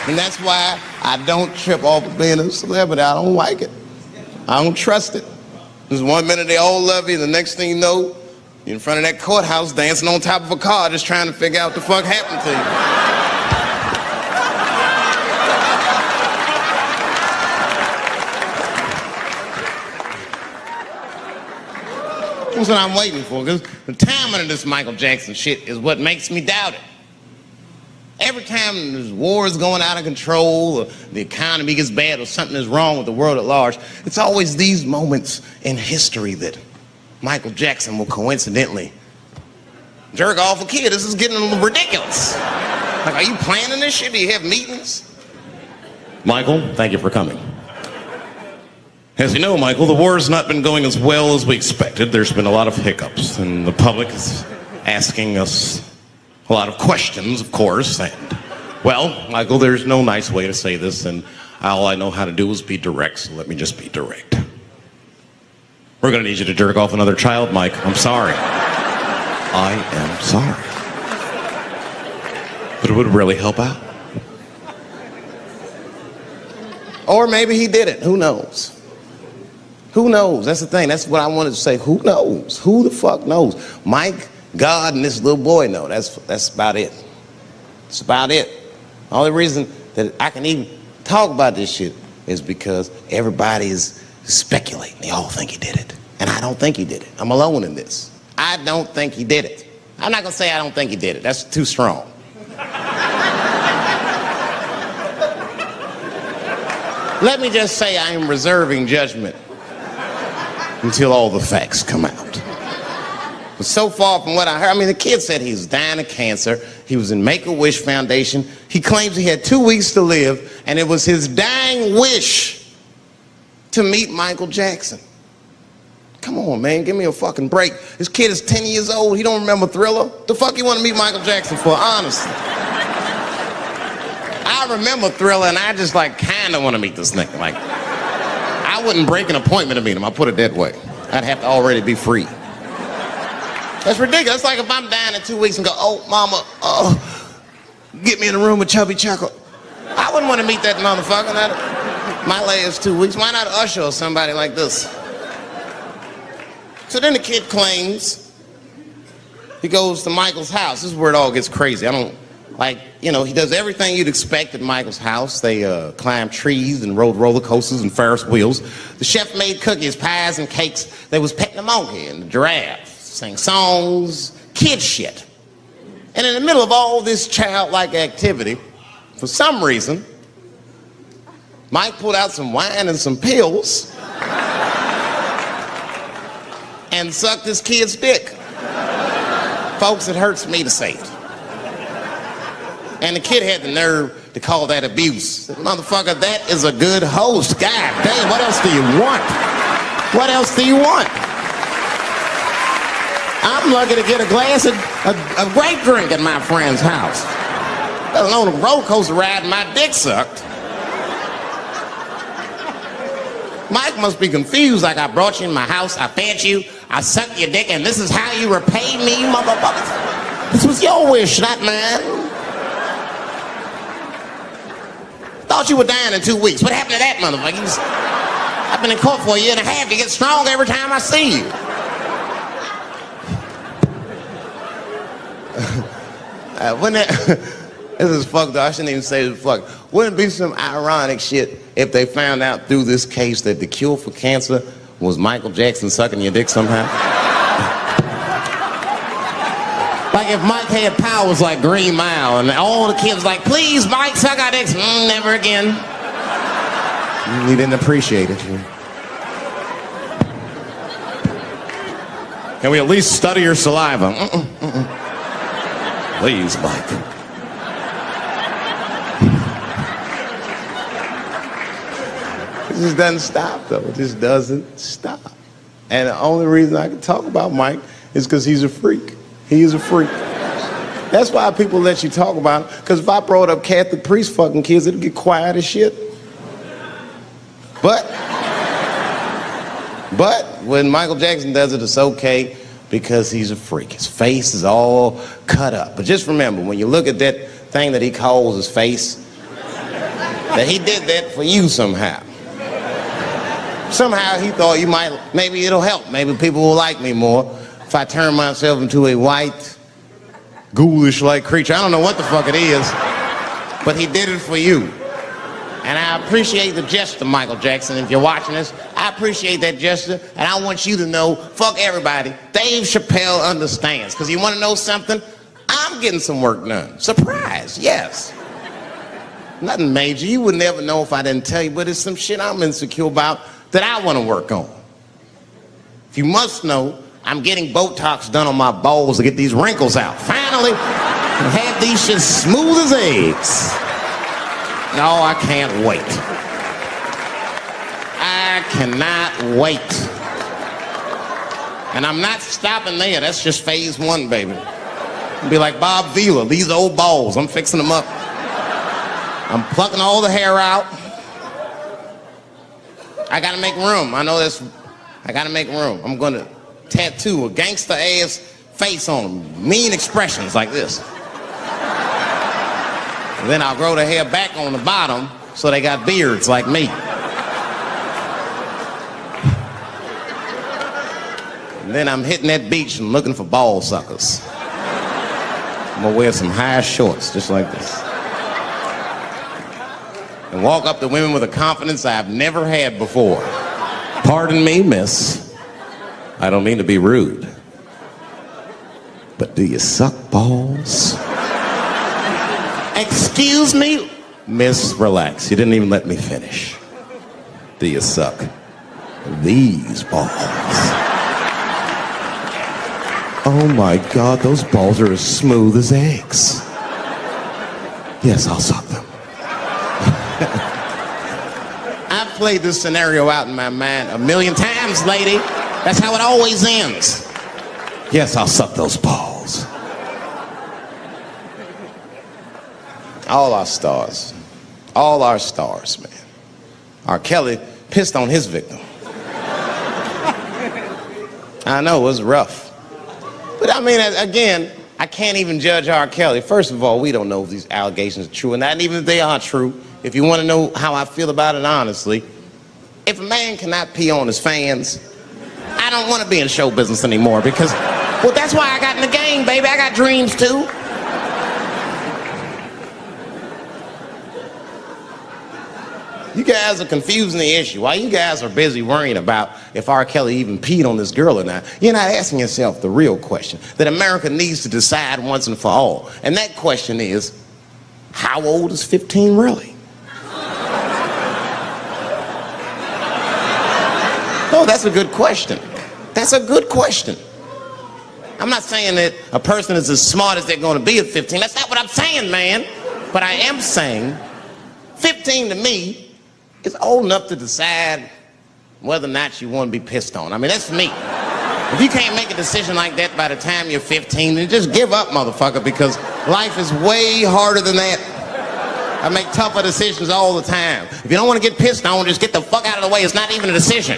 And that's why I don't trip off of being a celebrity. I don't like it. I don't trust it. There's 1 minute they all love you, the next thing you know, you're in front of that courthouse dancing on top of a car just trying to figure out what the fuck happened to you. That's what I'm waiting for, because the timing of this Michael Jackson shit is what makes me doubt it. Every time this war is going out of control, or the economy gets bad, or something is wrong with the world at large, it's always these moments in history that Michael Jackson will coincidentally jerk off a kid. This is getting a little ridiculous. Like, are you planning this shit? Do you have meetings? Michael, thank you for coming. As you know, Michael, the war has not been going as well as we expected. There's been a lot of hiccups, and the public is asking us a lot of questions, of course. And, well, Michael, there's no nice way to say this, and all I know how to do is be direct, so let me just be direct. We're going to need you to jerk off another child, Mike. I'm sorry. I am sorry. But it would really help out. Or maybe he did it. Who knows? Who knows? That's the thing. That's what I wanted to say. Who knows? Who the fuck knows? Mike, God, and this little boy know. That's about it. It's about it. The only reason that I can even talk about this shit is because everybody is speculating. They all think he did it. And I don't think he did it. I'm alone in this. I don't think he did it. I'm not going to say I don't think he did it. That's too strong. Let me just say I am reserving judgment until all the facts come out. But so far from what I heard, I mean, the kid said he was dying of cancer. He was in Make-A-Wish Foundation. He claims he had 2 weeks to live, and it was his dying wish to meet Michael Jackson. Come on, man, give me a fucking break. This kid is 10 years old. He don't remember Thriller. The fuck you want to meet Michael Jackson for, honestly? I remember Thriller, and I just, like, kind of want to meet this nigga. Like, I wouldn't break an appointment to meet him. I'll put it that way. I'd have to already be free. That's ridiculous. That's like if I'm dying in 2 weeks and go, oh, mama, get me in a room with Chubby Chocolate. I wouldn't want to meet that motherfucker. My last 2 weeks. Why not Usher or somebody like this? So then the kid claims he goes to Michael's house. This is where it all gets crazy. I don't, like, you know, he does everything you'd expect at Michael's house. They climb trees and rode roller coasters and Ferris wheels. The chef made cookies, pies, and cakes. They was petting the monkey and the giraffe, sang songs, kid shit. And in the middle of all this childlike activity, for some reason, Mike pulled out some wine and some pills and sucked his kid's dick. Folks, it hurts me to say it. And the kid had the nerve to call that abuse. Motherfucker, that is a good host. God damn, what else do you want? What else do you want? I'm lucky to get a glass of grape drink at my friend's house. Let alone a roller coaster ride and my dick sucked. Mike must be confused, like I brought you in my house, I fed you, I sucked your dick, and this is how you repay me, motherfucker. This was your wish, not mine. Thought you were dying in 2 weeks. What happened to that, motherfucker? I've been in court for a year and a half. You get stronger every time I see you. This is fucked up. I shouldn't even say this fuck. Wouldn't it be some ironic shit if they found out through this case that the cure for cancer was Michael Jackson sucking your dick somehow? Like if Mike had powers like Green Mile and all the kids like, please, Mike, suck our dicks. Never again. You didn't appreciate it. Can we at least study your saliva? Please, Mike. It just doesn't stop, though. It just doesn't stop. And the only reason I can talk about Mike is because he's a freak. He is a freak. That's why people let you talk about him. Because if I brought up Catholic priest fucking kids, it'd get quiet as shit. But when Michael Jackson does it, it's okay because he's a freak. His face is all cut up. But just remember, when you look at that thing that he calls his face, that he did that for you somehow. Somehow he thought you might, maybe it'll help. Maybe people will like me more if I turn myself into a white, ghoulish-like creature. I don't know what the fuck it is, but he did it for you. And I appreciate the gesture, Michael Jackson. If you're watching this, I appreciate that gesture. And I want you to know, fuck everybody, Dave Chappelle understands. Because you want to know something? I'm getting some work done. Surprise, yes. Nothing major. You would never know if I didn't tell you, but it's some shit I'm insecure about that I want to work on. If you must know, I'm getting Botox done on my balls to get these wrinkles out. Finally, have these shit smooth as eggs. No, I can't wait. I cannot wait. And I'm not stopping there. That's just phase one, baby. I'll be like Bob Vila, these old balls. I'm fixing them up. I'm plucking all the hair out. I gotta make room. I know this. I gotta make room. I'm gonna tattoo a gangster ass face on them. Mean expressions like this. And then I'll grow the hair back on the bottom so they got beards like me. And then I'm hitting that beach and looking for ball suckers. I'm gonna wear some high shorts just like this. And walk up to women with a confidence I've never had before. Pardon me, miss. I don't mean to be rude. But do you suck balls? Excuse me? Miss, relax. You didn't even let me finish. Do you suck these balls? Oh my God, those balls are as smooth as eggs. Yes, I'll suck them. I've played this scenario out in my mind a million times, lady. That's how it always ends. Yes, I'll suck those balls. All our stars, man. R. Kelly pissed on his victim. I know, it was rough. But I mean, again, I can't even judge R. Kelly. First of all, we don't know if these allegations are true, and not even if they are true. If you want to know how I feel about it honestly, if a man cannot pee on his fans, I don't want to be in show business anymore because, well, that's why I got in the game, baby. I got dreams too. You guys are confusing the issue. While you guys are busy worrying about if R. Kelly even peed on this girl or not, you're not asking yourself the real question that America needs to decide once and for all. And that question is, how old is 15 really? Oh, that's a good question. That's a good question. I'm not saying that a person is as smart as they're going to be at 15. That's not what I'm saying, man. But I am saying 15 to me is old enough to decide whether or not you want to be pissed on. I mean, that's me. If you can't make a decision like that by the time you're 15, then just give up, motherfucker, because life is way harder than that. I make tougher decisions all the time. If you don't want to get pissed on, just get the fuck out of the way. It's not even a decision.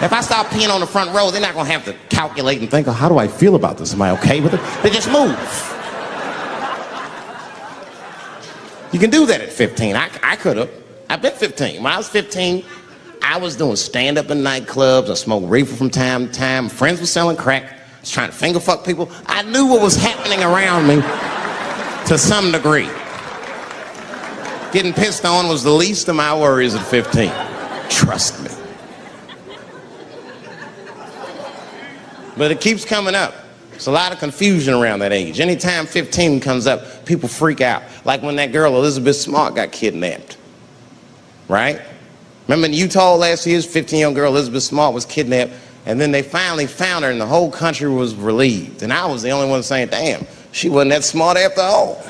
If I start peeing on the front row, they're not going to have to calculate and think, oh, how do I feel about this? Am I okay with it? They just move. You can do that at 15. I could have. I've been 15. When I was 15, I was doing stand-up in nightclubs. I smoked reefer from time to time. Friends were selling crack. I was trying to finger fuck people. I knew what was happening around me to some degree. Getting pissed on was the least of my worries at 15. Trust me. But it keeps coming up. There's a lot of confusion around that age. Anytime 15 comes up, people freak out. Like when that girl, Elizabeth Smart, got kidnapped. Right? Remember in Utah last year, 15-year-old girl Elizabeth Smart was kidnapped, and then they finally found her, and the whole country was relieved. And I was the only one saying, damn, she wasn't that smart after all.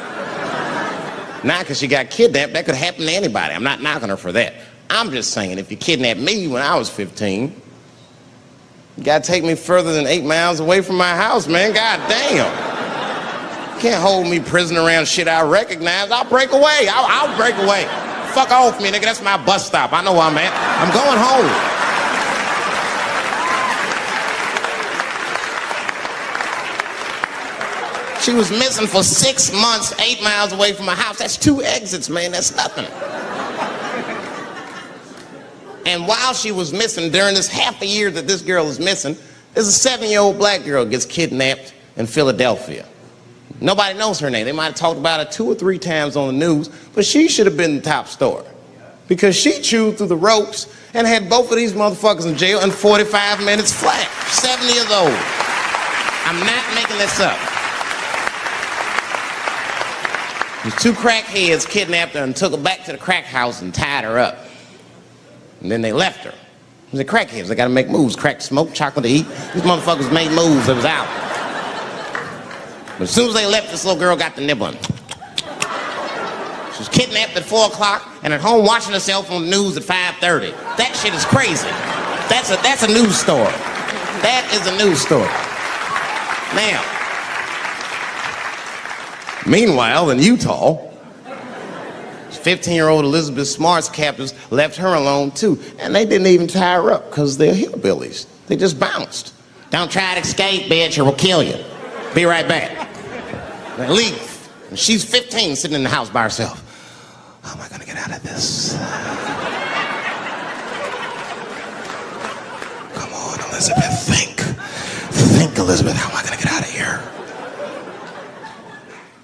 Now, because she got kidnapped, that could happen to anybody. I'm not knocking her for that. I'm just saying, if you kidnapped me when I was 15, you gotta take me further than 8 miles away from my house, man. God damn. You can't hold me prisoner around shit I recognize. I'll break away. I'll break away. Fuck off me, nigga. That's my bus stop. I know where I'm at. I'm going home. She was missing for 6 months, 8 miles away from my house. That's 2 exits, man. That's nothing. And while she was missing, during this half a year that this girl is missing, there's a 7-year-old black girl gets kidnapped in Philadelphia. Nobody knows her name. They might have talked about her 2 or 3 times on the news, but she should have been the top story. Because she chewed through the ropes and had both of these motherfuckers in jail in 45 minutes flat. 7 years old. I'm not making this up. These 2 crackheads kidnapped her and took her back to the crack house and tied her up. And then they left her. They're crackheads. They got to make moves. Crack, smoke, chocolate to eat. These motherfuckers made moves. It was out. But as soon as they left, this little girl got the nibbling. She was kidnapped at 4 o'clock and at home watching herself on the news at 5:30. That shit is crazy. That's a news story. That is a news story. Now, meanwhile, in Utah, 15-year-old Elizabeth Smart's captors left her alone too, and they didn't even tie her up because they're hillbillies. They just bounced. Don't try to escape, bitch, or we'll kill you. Be right back. They leave. And she's 15, sitting in the house by herself. How am I gonna get out of this? Come on, Elizabeth, think. Think, Elizabeth, how am I gonna get out of here?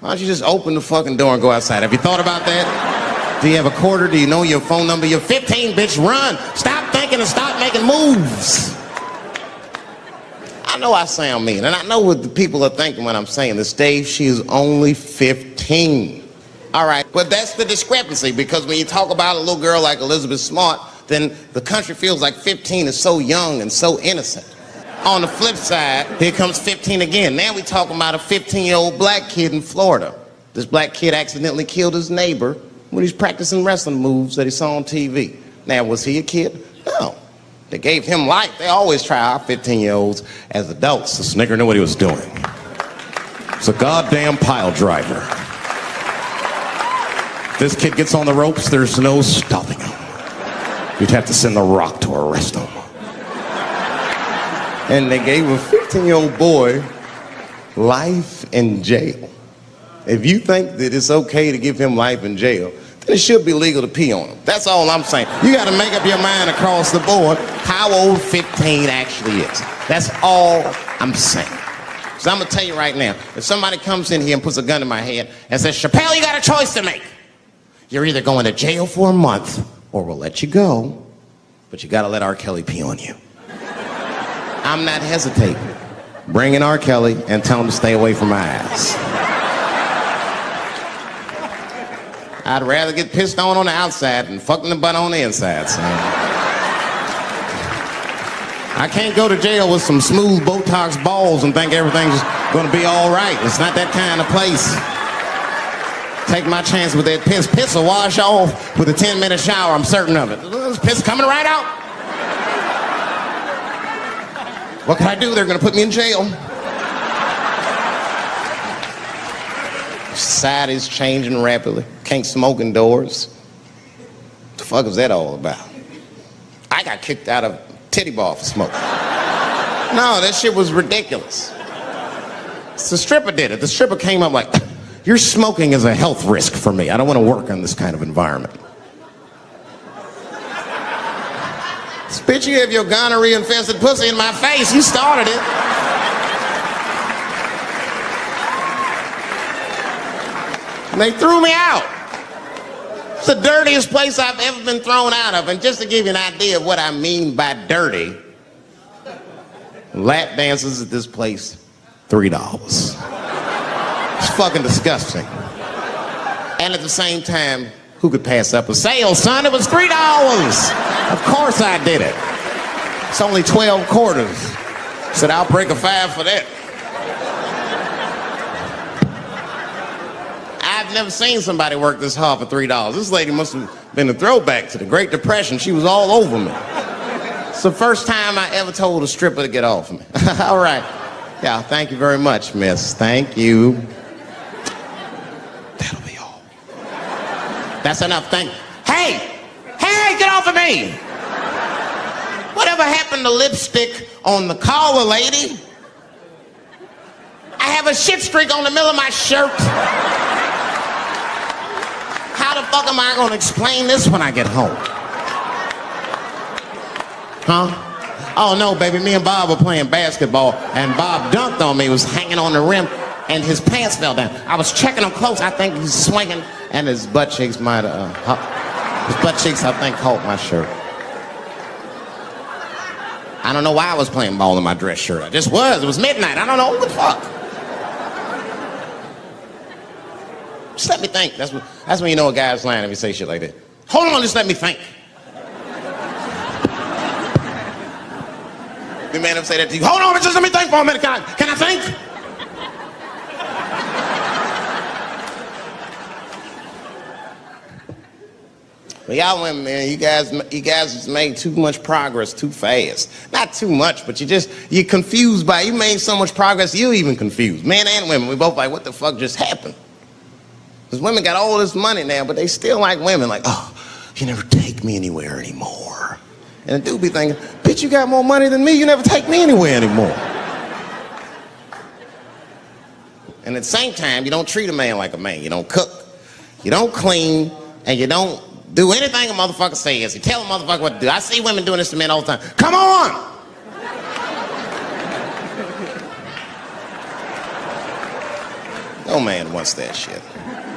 Why don't you just open the fucking door and go outside? Have you thought about that? Do you have a quarter? Do you know your phone number? You're 15, bitch, run. Stop thinking and start making moves. I know I sound mean, and I know what the people are thinking when I'm saying this. Dave, she is only 15. All right, but that's the discrepancy, because when you talk about a little girl like Elizabeth Smart, then the country feels like 15 is so young and so innocent. On the flip side, here comes 15 again. Now we're talking about a 15-year-old black kid in Florida. This black kid accidentally killed his neighbor when he's practicing wrestling moves that he saw on TV. Now, was he a kid? No. They gave him life. They always try our 15-year-olds as adults. This nigger knew what he was doing. It's a goddamn pile driver. If this kid gets on the ropes, there's no stopping him. You'd have to send the Rock to arrest him. And they gave a 15-year-old boy life in jail. If you think that it's okay to give him life in jail, then it should be legal to pee on him. That's all I'm saying. You got to make up your mind across the board how old 15 actually is. That's all I'm saying. So I'm going to tell you right now, if somebody comes in here and puts a gun in my head and says, Chappelle, you got a choice to make. You're either going to jail for a month or we'll let you go, but you got to let R. Kelly pee on you. I'm not hesitating. Bring in R. Kelly and tell him to stay away from my ass. I'd rather get pissed on the outside than fucking the butt on the inside, son. I can't go to jail with some smooth Botox balls and think everything's gonna be all right. It's not that kind of place. Take my chance with that piss. Piss will wash off with a 10-minute shower, I'm certain of it. This piss coming right out. What can I do? They're gonna put me in jail. Society's changing rapidly. Can't smoke indoors. What the fuck is that all about? I got kicked out of titty bar for smoking. No, that shit was ridiculous. So the stripper did it. The stripper came up like, your smoking is a health risk for me. I don't want to work in this kind of environment. Bitch, you have your gonorrhea-infested pussy in my face. You started it. And they threw me out. It's the dirtiest place I've ever been thrown out of. And just to give you an idea of what I mean by dirty, lap dances at this place, $3. It's fucking disgusting. And at the same time, who could pass up a sale, son? It was $3. Of course I did it. It's only 12 quarters. Said, I'll break a 5 for that. I've never seen somebody work this hard for $3. This lady must have been a throwback to the Great Depression. She was all over me. It's the first time I ever told a stripper to get off me. All right. Yeah, thank you very much, miss. Thank you. That'll be all. That's enough. Thank you. Hey! Hey, get off of me! Whatever happened to lipstick on the collar, lady? I have a shit streak on the middle of my shirt. How the fuck am I gonna explain this when I get home? Huh? Oh no, baby, me and Bob were playing basketball and Bob dunked on me, was hanging on the rim and his pants fell down. I was checking him close, I think he's swinging and his butt cheeks might have, his butt cheeks I think caught my shirt. I don't know why I was playing ball in my dress shirt. I just was, it was midnight, I don't know what the fuck. Just let me think, that's when you know a guy's lying if he say shit like that. Hold on, just let me think. The man ever say that to you? Hold on, just let me think for a minute. Can I think? Well, y'all women, man, you guys just made too much progress too fast. Not too much, but you're confused by it. You made so much progress, you're even confused. Men and women, we both like, what the fuck just happened? Because women got all this money now, but they still like women. Like, oh, you never take me anywhere anymore. And the dude be thinking, bitch, you got more money than me, you never take me anywhere anymore. And at the same time, you don't treat a man like a man. You don't cook, you don't clean, and you don't do anything a motherfucker says. You tell a motherfucker what to do. I see women doing this to men all the time. Come on! No man wants that shit.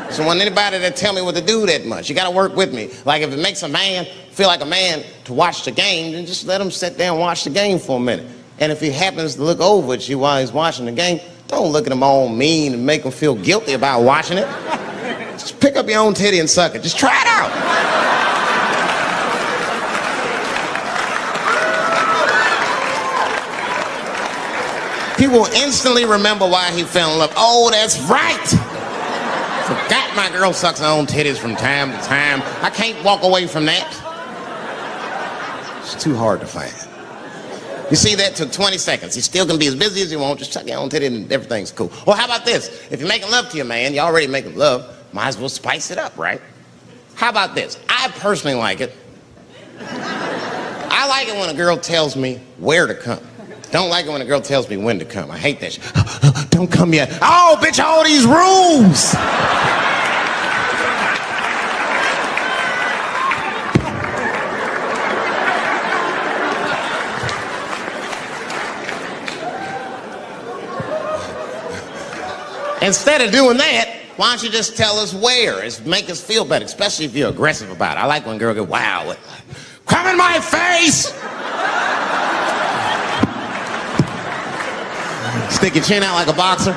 So want anybody that tell me what to do that much. You gotta work with me. Like if it makes a man feel like a man to watch the game, then just let him sit there and watch the game for a minute. And if he happens to look over at you while he's watching the game, don't look at him all mean and make him feel guilty about watching it. Just pick up your own titty and suck it. Just try it out. People will instantly remember why he fell in love. Oh, that's right. Forgot my girl sucks her own titties from time to time. I can't walk away from that. It's too hard to find. You see, that took 20 seconds. You still can be as busy as you want. Just suck your own titty and everything's cool. Well, how about this? If you're making love to your man, you're already making love, might as well spice it up, right? How about this? I personally like it. I like it when a girl tells me where to come. Don't like it when a girl tells me when to come. I hate that shit. Don't come yet. Oh, bitch, all these rules. Instead of doing that, why don't you just tell us where? It's make us feel better, especially if you're aggressive about it. I like when a girl goes, wow, come in my face! Stick your chin out like a boxer.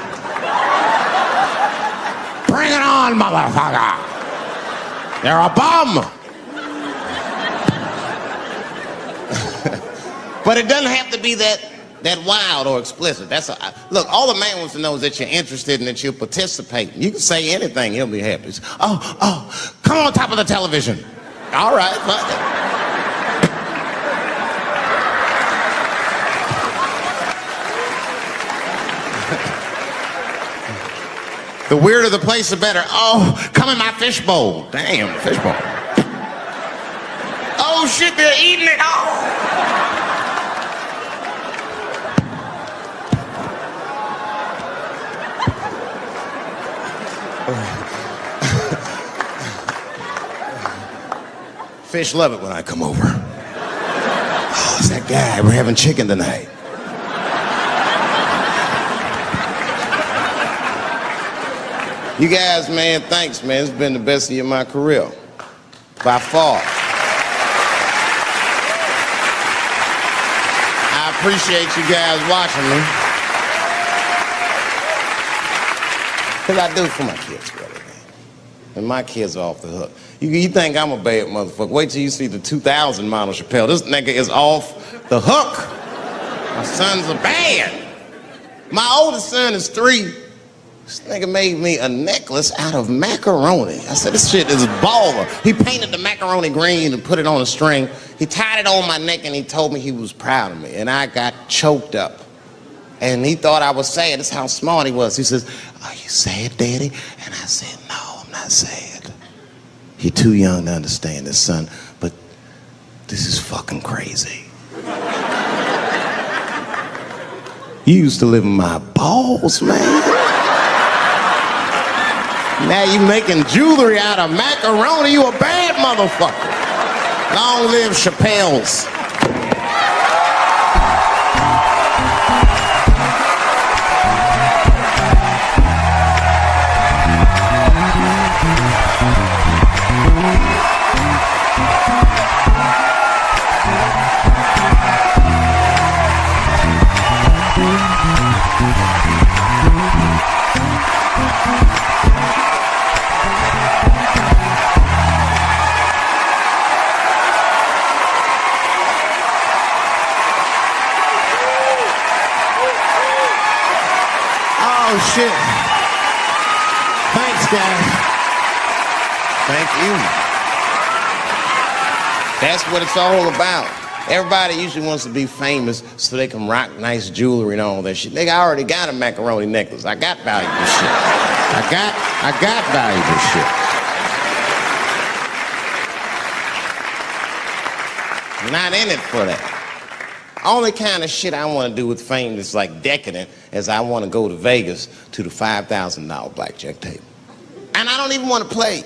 Bring it on, motherfucker! You're a bum! But it doesn't have to be that that wild or explicit. Look, all the man wants to know is that you're interested and that you're participating. You can say anything, he'll be happy. Come on top of the television. All right, fuck it. The weirder the place, the better. Oh, come in my fishbowl. Damn, fishbowl. Oh shit, they're eating it. Oh. Fish love it when I come over. Oh, it's that guy. We're having chicken tonight. You guys, man, thanks, man. It's been the best year of my career. By far. I appreciate you guys watching me. Because I do it for my kids, brother, man. And my kids are off the hook. You think I'm a bad motherfucker. Wait till you see the 2000 model Chappelle. This nigga is off the hook. My sons are bad. My oldest son is 3. This nigga made me a necklace out of macaroni. I said, this shit is baller. He painted the macaroni green and put it on a string. He tied it on my neck and he told me he was proud of me. And I got choked up. And he thought I was sad. That's how smart he was. He says, are you sad, Daddy? And I said, no, I'm not sad. You're too young to understand this, son. But this is fucking crazy. You used to live in my balls, man. Now you making jewelry out of macaroni. You a bad motherfucker. Long live Chappelle's. Oh, shit. Thanks, guys. Thank you. That's what it's all about. Everybody usually wants to be famous so they can rock nice jewelry and all that shit. Nigga, I already got a macaroni necklace. I got valuable shit. I got valuable shit. I'm not in it for that. Only kind of shit I want to do with fame that's like decadent is I want to go to Vegas to the $5,000 blackjack table. And I don't even want to play.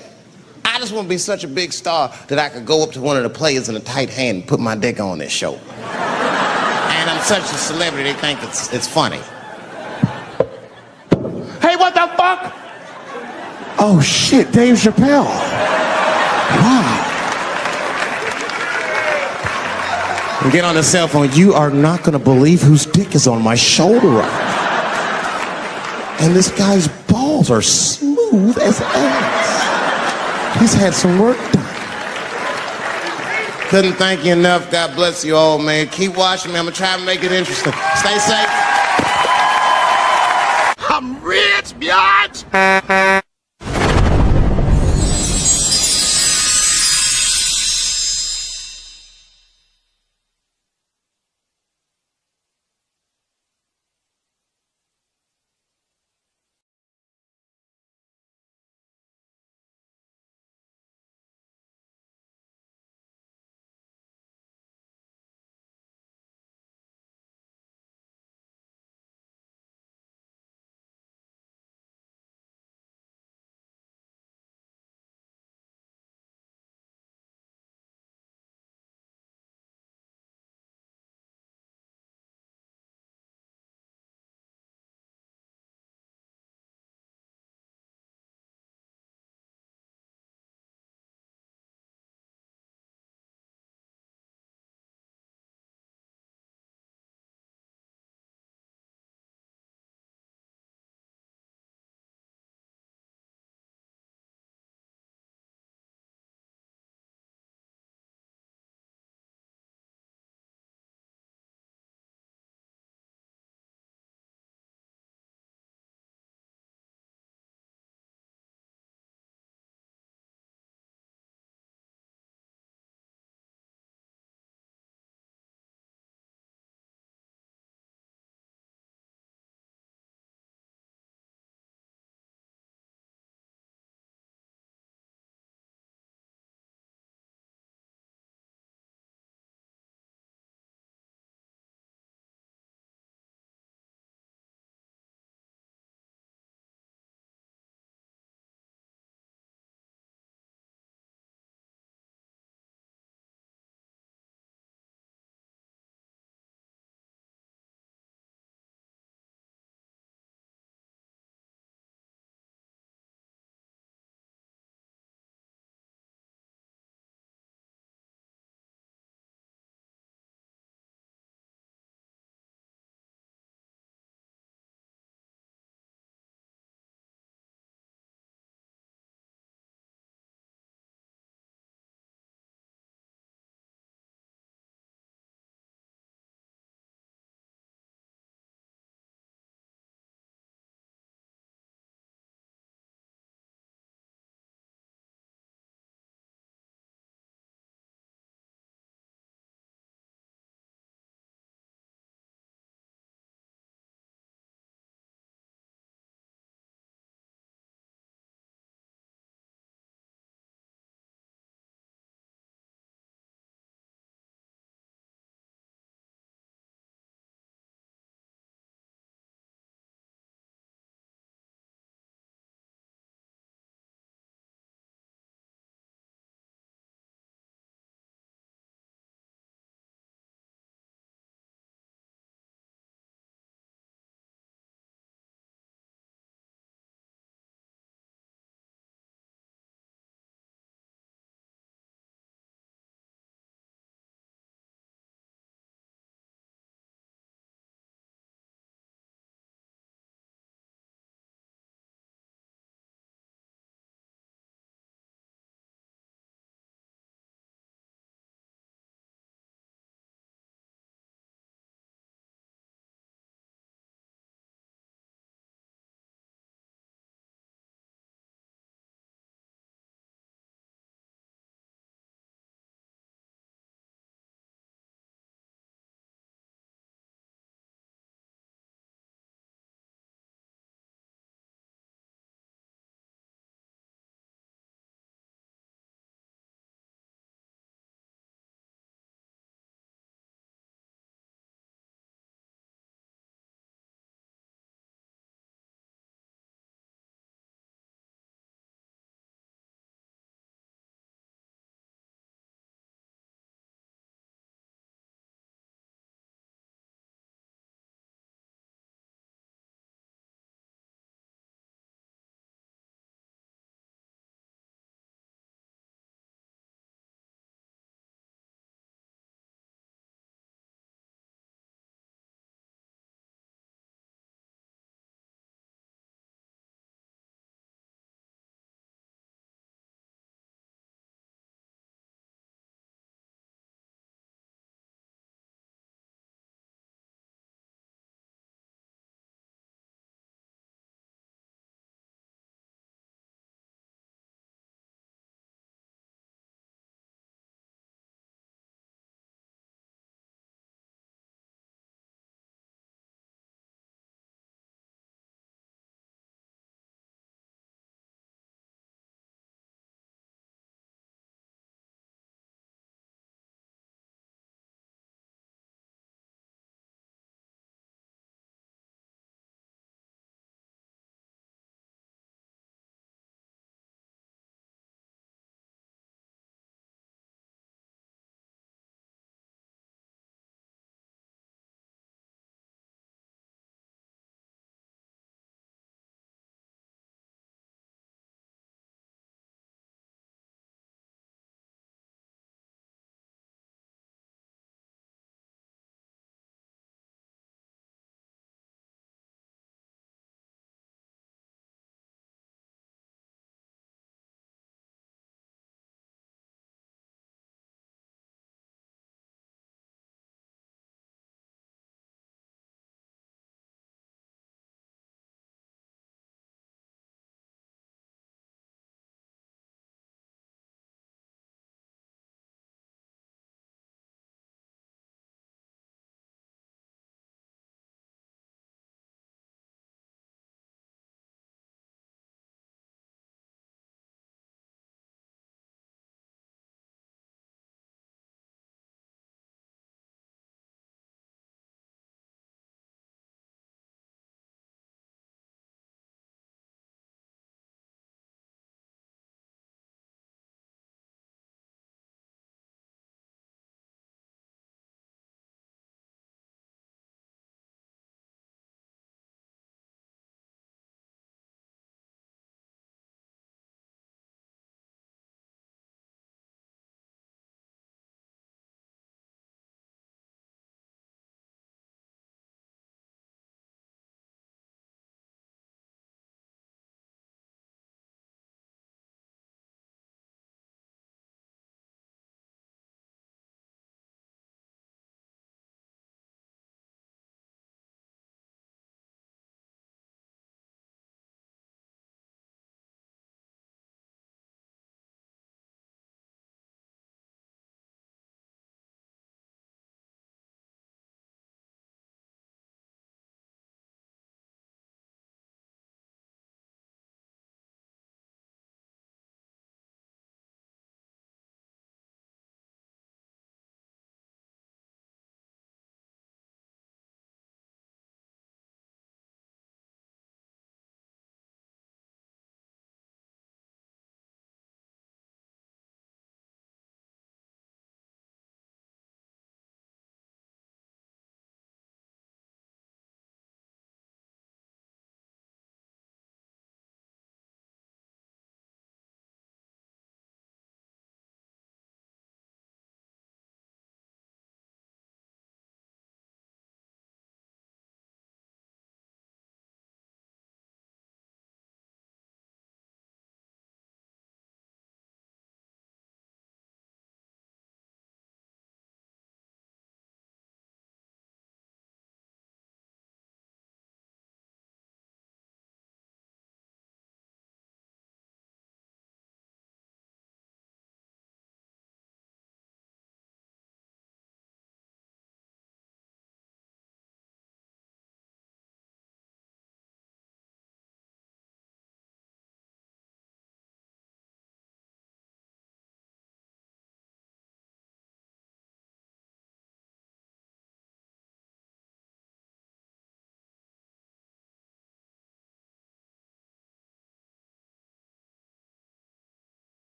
I just want to be such a big star that I could go up to one of the players in a tight hand and put my dick on their shoulder. And I'm such a celebrity, they think it's funny. Hey, what the fuck? Oh shit, Dave Chappelle. Wow. And get on the cell phone. You are not going to believe whose dick is on my shoulder right now. And this guy's balls are smooth as ass. He's had some work done. Couldn't thank you enough. God bless you all, man. Keep watching me. I'm going to try to make it interesting. Stay safe. I'm rich, biatch.